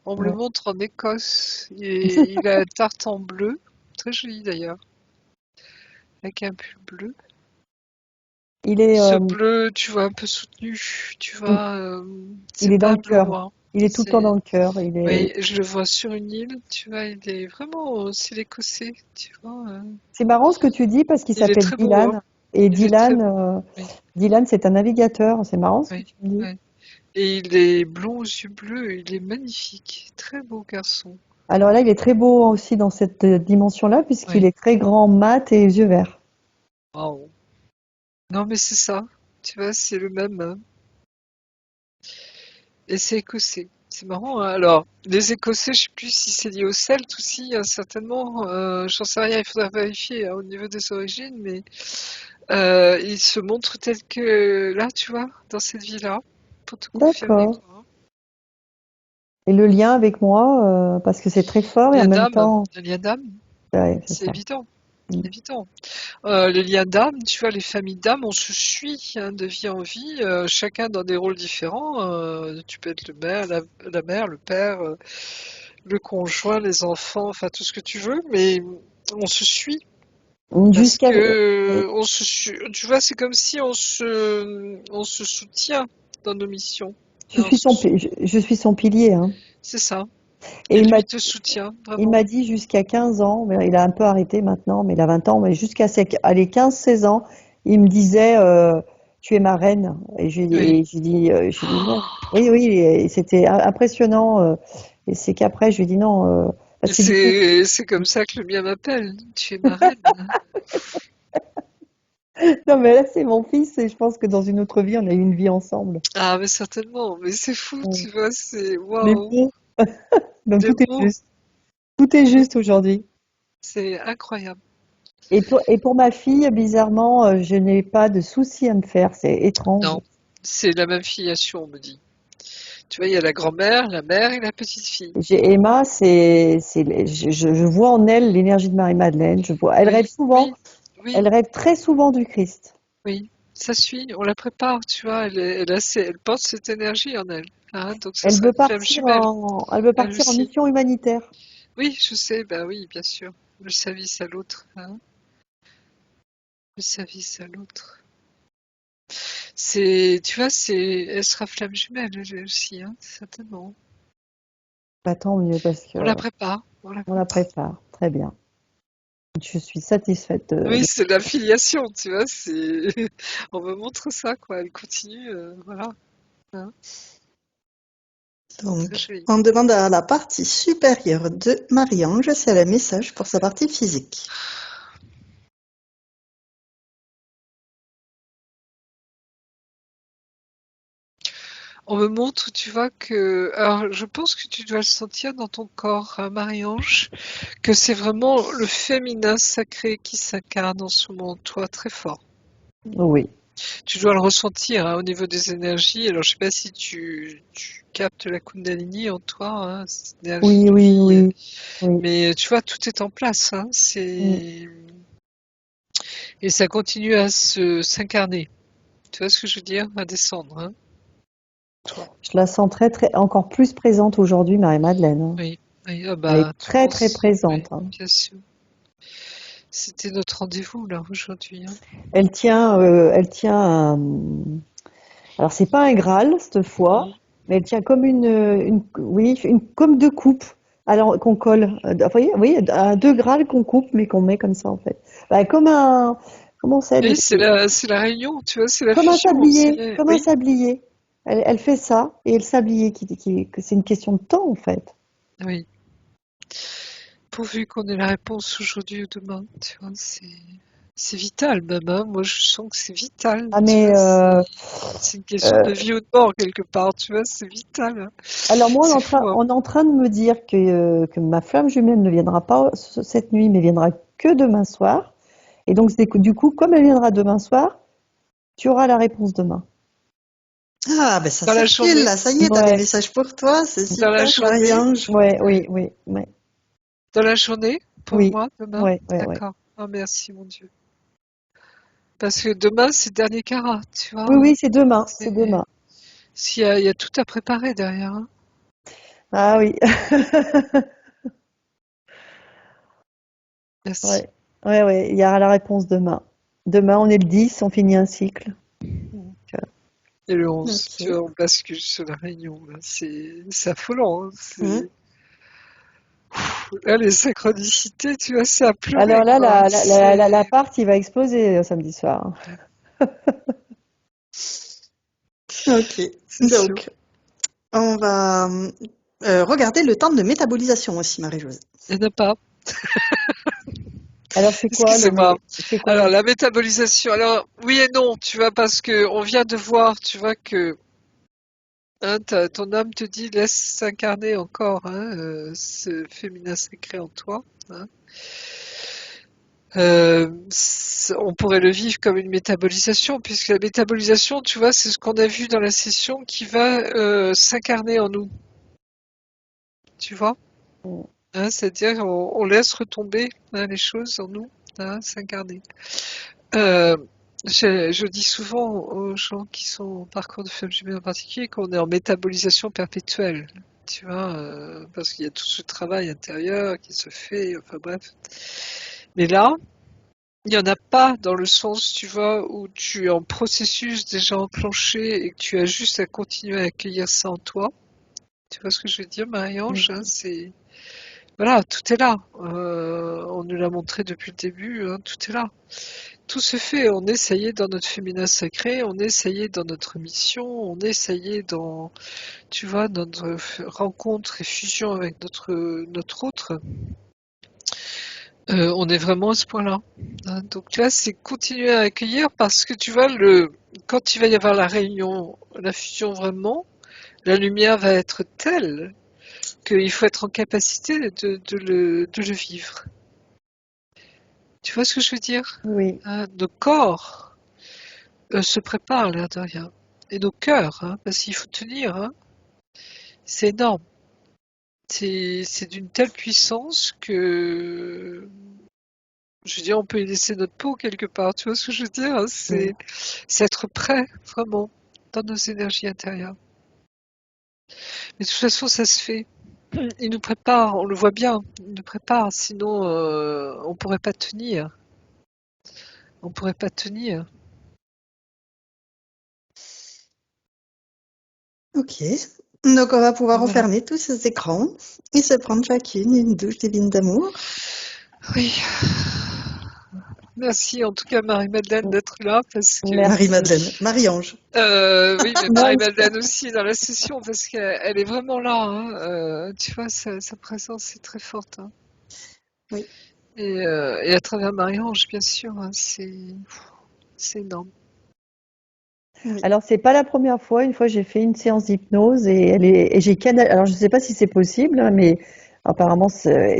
on me le ouais. montre en Écosse. Et il a un tartan bleu, très joli d'ailleurs, avec un pull bleu. Il est, Ce bleu, tu vois, un peu soutenu, tu il, vois, il c'est est dans pas un le bleu cœur. noir. Il est tout le temps C'est, dans le cœur. Il oui, est, je le vois sur une île, tu vois, il est vraiment, c'est l'Écossais, tu vois. C'est marrant ce que tu dis parce qu'il Il est s'appelle très beau, hein. Dylan. Et Il est très Dylan, beau. Oui, Dylan, c'est un navigateur. C'est marrant ce que oui, tu me dis. oui. Et il est blond aux yeux bleus, il est magnifique, très beau garçon. Alors là, il est très beau aussi dans cette dimension-là puisqu'il Oui, est très grand, mat et yeux verts. waouh. Non, mais c'est ça, tu vois, c'est le même, hein. Et c'est écossais. C'est marrant, hein. Alors, les Écossais, je sais plus si c'est lié aux Celtes aussi, hein, certainement. J'en sais rien, il faudra vérifier hein, au niveau des origines, mais ils se montrent tels que là, tu vois, dans cette vie-là, pour te confirmer, D'accord. quoi. Et le lien avec moi, parce que c'est très fort et en Lien même d'âme, temps, le lien d'âme, ouais, c'est c'est ça. évident. Mm. Évident. Les liens d'âme, tu vois, les familles d'âme, on se suit hein, de vie en vie, chacun dans des rôles différents. Tu peux être le mère, la mère, le père, le conjoint, les enfants, enfin tout ce que tu veux, mais on se suit parce Jusqu'à, que tu vois, c'est comme si on se soutient dans nos missions. je Et on suis se sou- je suis son pilier, hein. C'est ça. Et Et lui te soutient il vraiment. m'a dit jusqu'à 15 ans, mais il a un peu arrêté maintenant, mais il a 20 ans, mais jusqu'à les 15-16 ans, il me disait, tu es ma reine. Oui. J'ai dit non. Oui, oui, et c'était impressionnant. Et c'est qu'après, je lui ai dit non, Et parce que du coup, c'est comme ça que le mien m'appelle. Tu es ma reine. non, mais là, c'est mon fils et je pense que dans une autre vie, on a eu une vie ensemble. Ah mais certainement. Mais c'est fou, Mm. tu vois. C'est Les waouh. mots, donc Les tout est mots, juste. Tout est juste aujourd'hui. c'est incroyable. Et pour ma fille, bizarrement, je n'ai pas de soucis à me faire. C'est étrange. Non, c'est la même filiation, on me dit. Tu vois, il y a la grand-mère, la mère et la petite-fille. J'ai Emma, je vois en elle l'énergie de Marie-Madeleine. Oui, oui, oui, Elle rêve très souvent du Christ. oui. Ça suit, on la prépare, tu vois. Elle porte cette énergie en elle. Hein, donc ça Elle sera veut une flamme jumelle, elle veut elle partir en aussi. mission humanitaire. Oui, je sais, bah oui, bien sûr. Le service à l'autre. Hein, le service à l'autre. Tu vois, elle sera flamme jumelle, elle aussi, hein, certainement. Bah, tant mieux parce que On la prépare, on la on la prépare. prépare. Très bien. Je suis satisfaite Oui, c'est la filiation, tu vois, on me montre ça, quoi. Elle continue, voilà. Hein, c'est très Donc, joli. on demande à la partie supérieure de Marie-Ange si elle a un message pour sa partie physique. On me montre, tu vois, alors, je pense que tu dois le sentir dans ton corps, hein, Marie-Ange, que c'est vraiment le féminin sacré qui s'incarne en ce moment, toi, très fort. Oui. Tu dois le ressentir hein, au niveau des énergies. Alors, je sais pas si tu captes la Kundalini en toi, hein, cette énergie Oui, de oui, vie. oui, oui. Mais tu vois, tout est en place. Hein, Mm. et ça continue à s'incarner. Tu vois ce que je veux dire? À descendre, hein, toi. Je la sens encore plus présente aujourd'hui, Marie-Madeleine. Hein. Oui, Oui, Elle est bah, je très très pense, oui, présente, hein. bien sûr. C'était notre rendez-vous, là, aujourd'hui, hein. Elle tient alors c'est pas un Graal cette fois, Mhm. mais elle tient comme oui, comme deux coupes, alors qu'on colle. Vous voyez, deux Graals qu'on coupe, mais qu'on met comme ça en fait. Bah, comment c'est, Oui, c'est la réunion, tu vois, c'est la fusion. comme un Oui, sablier. Elle fait ça, et le sablier que c'est une question de temps en fait. oui. Pourvu qu'on ait la réponse aujourd'hui ou demain, tu vois, c'est vital même, hein. Moi, je sens que c'est vital, Ah tu mais vois, c'est une question de euh, vie ou de mort quelque part, tu vois, c'est vital, hein. alors moi, C'est fou, hein. on est en train de me dire que ma flamme jumelle ne viendra pas cette nuit, mais viendra que demain soir. Et donc, du coup, comme elle viendra demain soir, tu auras la réponse demain. Ah, ben ça Dans la circule journée, là, ça y est, t'as des Ouais, messages pour toi, c'est dans la super, journée, Marie-Ange. ouais, oui, oui, ouais, dans la journée, pour oui, moi, demain. ouais, ouais, ouais. D'accord. Oh, merci, mon Dieu. Parce que demain, c'est le dernier carat, tu vois, Oui, oui, hein. c'est demain, c'est C'est- demain. il y a tout à préparer derrière, hein. Ah oui, Merci. ouais, ouais, ouais, il y aura la réponse demain. Demain, on est le 10, on finit un cycle. Et le 11, tu Ok. vois, on bascule sur la Réunion, là. C'est affolant, hein. Hmm. Là, les synchronicités, tu vois, c'est à Alors pleurer, là, quoi. l'appart, il va exploser samedi soir. Ok. C'est sûr. Donc, on va regarder le temps de métabolisation aussi, Marie-Josée. Il n'y en a pas. Alors, Excusez-moi. c'est quoi Alors, la métabolisation. Alors, oui et non, tu vois, parce que on vient de voir, tu vois, que hein, ton âme te dit laisse s'incarner encore hein, ce féminin sacré en toi. Hein. On pourrait le vivre comme une métabolisation, puisque la métabolisation, tu vois, c'est ce qu'on a vu dans la session qui va s'incarner en nous, tu vois. Hein, c'est-à-dire on laisse retomber hein, les choses en nous, hein, s'incarner. Euh, je dis souvent aux gens qui sont en parcours de femme jumelle en particulier qu'on est en métabolisation perpétuelle, tu vois, parce qu'il y a tout ce travail intérieur qui se fait, enfin bref. Mais là, il n'y en a pas dans le sens, tu vois, où tu es en processus déjà enclenché et que tu as juste à continuer à accueillir ça en toi. Tu vois ce que je veux dire, Marie-Ange, hein, c'est voilà, tout est là. On nous l'a montré depuis le début, hein, tout est là. Tout se fait, on est ça y est dans notre féminin sacré, on est ça y est dans notre mission, on est ça y est dans, tu vois, notre rencontre et fusion avec notre autre. On est vraiment à ce point-là. Hein. Donc là, c'est continuer à accueillir parce que tu vois, quand il va y avoir la réunion, la fusion vraiment, la lumière va être telle qu'il faut être en capacité de le vivre. Tu vois ce que je veux dire? Oui, Hein, nos corps se préparent, l'air de rien. Et nos cœurs, hein, parce qu'il faut tenir, hein, c'est énorme. C'est d'une telle puissance que, je veux dire, on peut y laisser notre peau quelque part. Tu vois ce que je veux dire? Hein, mm, c'est être prêt, vraiment, dans nos énergies intérieures. Mais de toute façon, ça se fait. Il nous prépare, on le voit bien. Il nous prépare, sinon on pourrait pas tenir. On pourrait pas tenir. Ok. Donc, on va pouvoir Voilà. refermer tous ces écrans et se prendre chacune une douche divine d'amour. Oui. Merci en tout cas Marie-Madeleine mm. d'être là parce que Merci. Marie-Madeleine, Marie-Ange. oui mais Non, Marie-Madeleine aussi dans la session parce qu'elle est vraiment là hein. Tu vois sa présence est très forte hein. Oui. Et à travers Marie-Ange bien sûr hein, c'est énorme. Oui. alors c'est pas la première fois. Une fois, j'ai fait une séance d'hypnose et j'ai alors je sais pas si c'est possible, hein, mais apparemment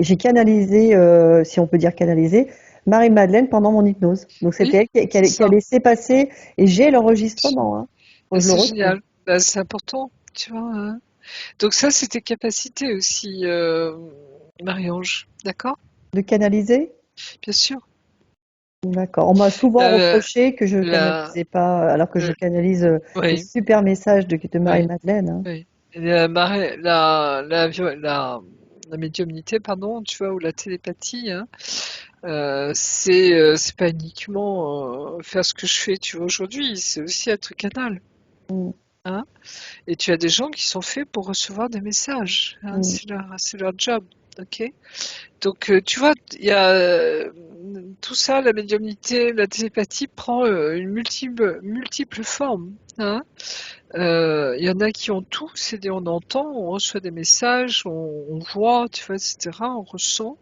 j'ai canalisé, si on peut dire canalisé, Marie-Madeleine pendant mon hypnose. Donc Oui c'était elle c'est qui a ça. laissé passer et j'ai l'enregistrement. Hein. Faut Et que je le c'est retrouve. génial. Bah, c'est important tu vois hein. Donc ça c'était capacité aussi Marie-Ange d'accord De canaliser? bien sûr. D'accord. On m'a souvent La, reproché que je la, canalisais pas, alors que je canalise des oui super messages de oui Marie-Madeleine. Hein. oui. Et la marée, la la médiumnité, pardon, tu vois, ou la télépathie, hein, c'est pas uniquement faire ce que je fais, tu vois, aujourd'hui, c'est aussi être canal. Mm. Hein. Et tu as des gens qui sont faits pour recevoir des messages, hein, Mm. c'est leur job, ok? Donc, tu vois, il y a tout ça, la médiumnité, la télépathie prend une multiple forme, hein. Il y en a qui ont tout, c'est-à-dire on entend, on reçoit des messages, on voit, tu vois, etc., on ressent.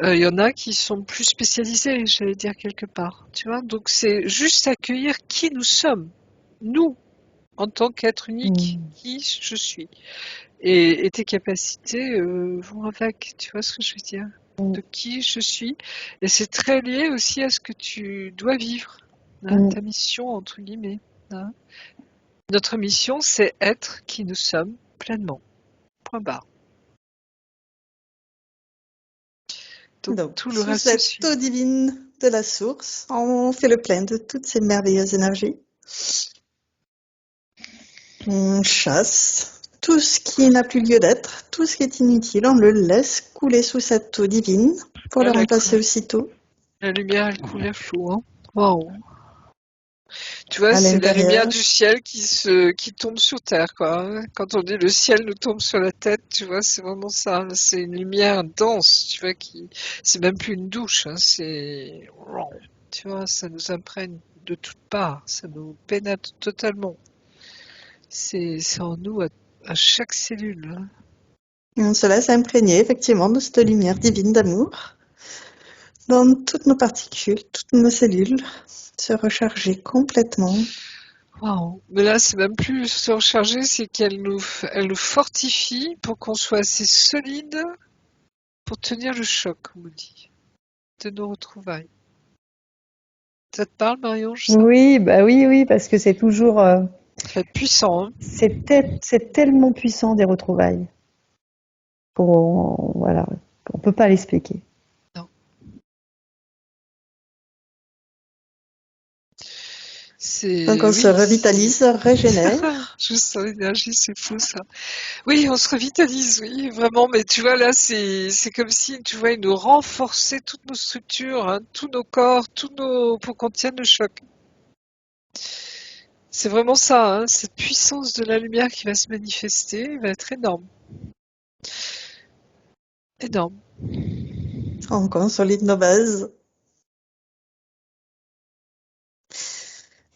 Il y en a qui sont plus spécialisés, j'allais dire quelque part, tu vois. Donc c'est juste accueillir qui nous sommes, nous, en tant qu'être unique, Mm. qui je suis. Et tes capacités vont avec, tu vois ce que je veux dire, Mm. de qui je suis. Et c'est très lié aussi à ce que tu dois vivre, hein, Mm. ta mission, entre guillemets, hein. Notre mission, c'est être qui nous sommes pleinement. Point barre. Donc Donc, tout le sous reste cette suit. eau divine de la source, on fait le plein de toutes ces merveilleuses énergies. On chasse tout ce qui n'a plus lieu d'être, tout ce qui est inutile, on le laisse couler sous cette eau divine pour le Ah, remplacer aussitôt la lumière, elle coulait flou, hein. Waouh. Tu vois, à c'est la lumière l'intérieur. du ciel qui tombe sur terre, quoi, hein. Quand on dit le ciel nous tombe sur la tête, tu vois, c'est vraiment ça. C'est une lumière dense, tu vois, c'est même plus une douche, hein, tu vois, ça nous imprègne de toutes parts, ça nous pénètre totalement. C'est en nous à chaque cellule, hein. Et on se laisse imprégner effectivement de cette lumière divine d'amour dans toutes nos particules, toutes nos cellules, se recharger complètement. Waouh. Mais là, c'est même plus se recharger, c'est elle nous fortifie pour qu'on soit assez solide pour tenir le choc, on me dit, de nos retrouvailles. Ça te parle, Marie-Ange, ça? Oui, bah oui, oui, parce que c'est toujours, Ça va être puissant, hein? c'est tellement puissant des retrouvailles qu'on, voilà, on peut pas l'expliquer. Non. Donc C'est, on se oui, revitalise, régénère. je sens l'énergie, c'est fou ça. Oui, on se revitalise, oui, vraiment, mais tu vois, là, c'est comme si, tu vois, ils nous renforçaient toutes nos structures, hein, tous nos corps, pour qu'on tienne le choc. C'est vraiment ça, hein, cette puissance de la lumière qui va se manifester va être énorme. Énorme. On consolide nos bases.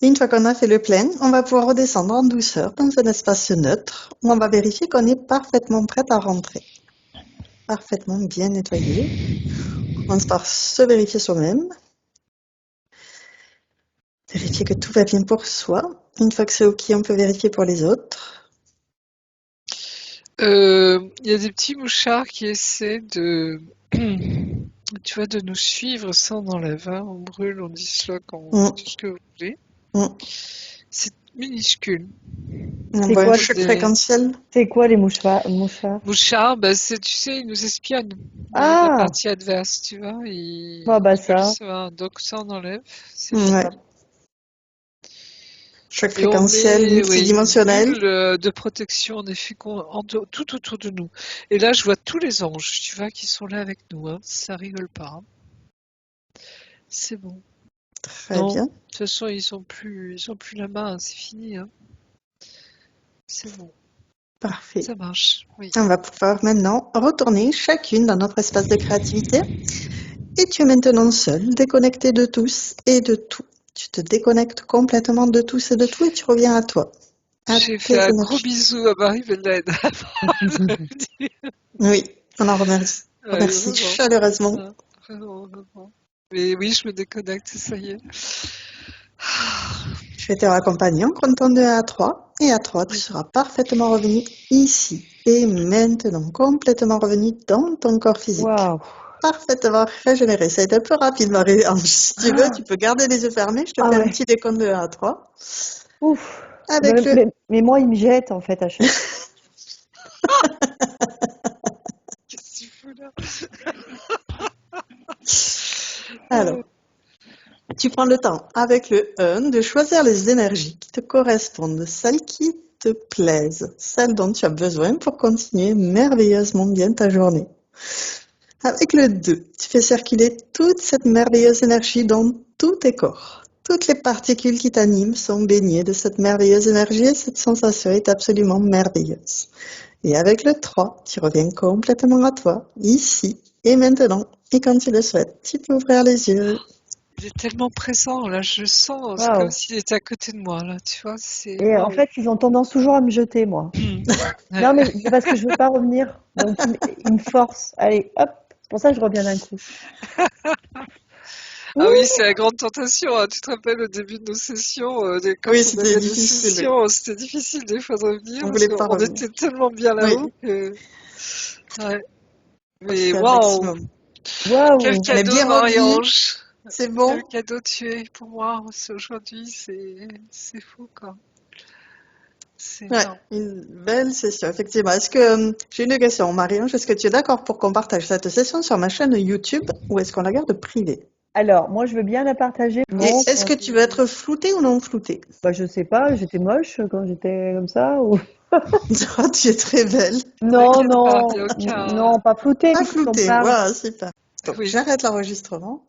Et une fois qu'on a fait le plein, on va pouvoir redescendre en douceur dans un espace neutre où on va vérifier qu'on est parfaitement prête à rentrer. Parfaitement bien nettoyé. On commence par se vérifier soi-même. Vérifier que tout va bien pour soi. Une fois que c'est OK, on peut vérifier pour les autres. Il y a des petits mouchards qui essaient tu vois, de nous suivre, ça on enlève, hein, on brûle, on disloque, on Mm, tout ce que vous voulez. mm. C'est minuscule. On C'est envoie un quoi, choc Des fréquentiel. c'est quoi les mouchards? mouchards, bah tu sais, ils nous espionnent, la Ah, partie adverse, tu vois, bah, bah ils veulent ça, savoir. Donc ça on enlève, c'est Ouais. génial. Choc Et on fréquentiel met, oui, une multidimensionnel. bulle de protection en effet tout autour de nous. Et là, je vois tous les anges, tu vois, qui sont là avec nous, hein. Ça rigole pas, hein. C'est bon. Très Non, bien. de toute façon, ils ont plus la main, hein, c'est fini, hein. C'est bon, Parfait. ça marche, oui. On va pouvoir maintenant retourner chacune dans notre espace de créativité. Et tu es maintenant seule, déconnectée de tous et de tout. Tu te déconnectes complètement de tous et de tout et tu reviens à toi, à J'ai fait tes un gros énergies. bisou à Marie-Madeleine avant de venir. Oui, on en remercie, Ouais, remercie vraiment, chaleureusement. hein, vraiment, vraiment. Mais oui, je me déconnecte, ça y est. Je vais te raccompagner en comptant de 1 à 3. Et à 3, tu Oui. seras parfaitement revenu ici et maintenant, complètement revenu dans ton corps physique. waouh. Parfaitement régénéré. Ça a été un peu rapide, Marie-Ange. Si tu veux, Ah, tu peux garder les yeux fermés. Je te ah fais un ouais, petit décompte de 1 à 3. ouf. Avec le... Mais moi, il me jette en fait à chaque fois. Qu'est-ce que tu fous là? Alors, tu prends le temps, avec le 1, de choisir les énergies qui te correspondent, celles qui te plaisent, celles dont tu as besoin pour continuer merveilleusement bien ta journée. Avec le 2, tu fais circuler toute cette merveilleuse énergie dans tous tes corps. Toutes les particules qui t'animent sont baignées de cette merveilleuse énergie et cette sensation est absolument merveilleuse. Et avec le 3, tu reviens complètement à toi, ici et maintenant. Et quand tu le souhaites, tu peux ouvrir les yeux. Il est tellement présent, là, je le sens. C'est Waouh. comme s'il était à côté de moi, là, tu vois. C'est Et en waouh. fait, ils ont tendance toujours à me jeter, moi. Ouais. Non, mais c'est parce que je veux pas revenir. Donc, ils me forcent. Allez, hop. C'est pour ça que je reviens d'un coup. Ah oui, c'est la grande tentation, hein. Tu te rappelles au début de nos sessions, quand Oui, on c'était avait nos difficile. sessions, c'était difficile des fois de revenir On parce voulait pas qu'on revenir. était tellement bien Oui, là-haut que... Ouais. on Mais fait un waouh, maximum. quel Waouh. On est cadeau, bien remis, Marie-Ange. c'est bon. Quel cadeau tu es pour moi aujourd'hui, c'est fou, quoi. C'est Ouais, énorme. une belle session, effectivement. Est-ce que j'ai une question, Marie-Ange, est-ce que tu es d'accord pour qu'on partage cette session sur ma chaîne YouTube ou est-ce qu'on la garde privée? Alors, moi, je veux bien la partager. Et Bon, est-ce que tu veux être flouté ou non flouté? bah, je sais pas, j'étais moche quand j'étais comme ça ou... Tu es très belle. Non, T'inquiète pas, non, il n'y a aucun... non, pas flouté, Pas mais quand on flouté, parle. voilà, super. Donc, Oui. j'arrête l'enregistrement.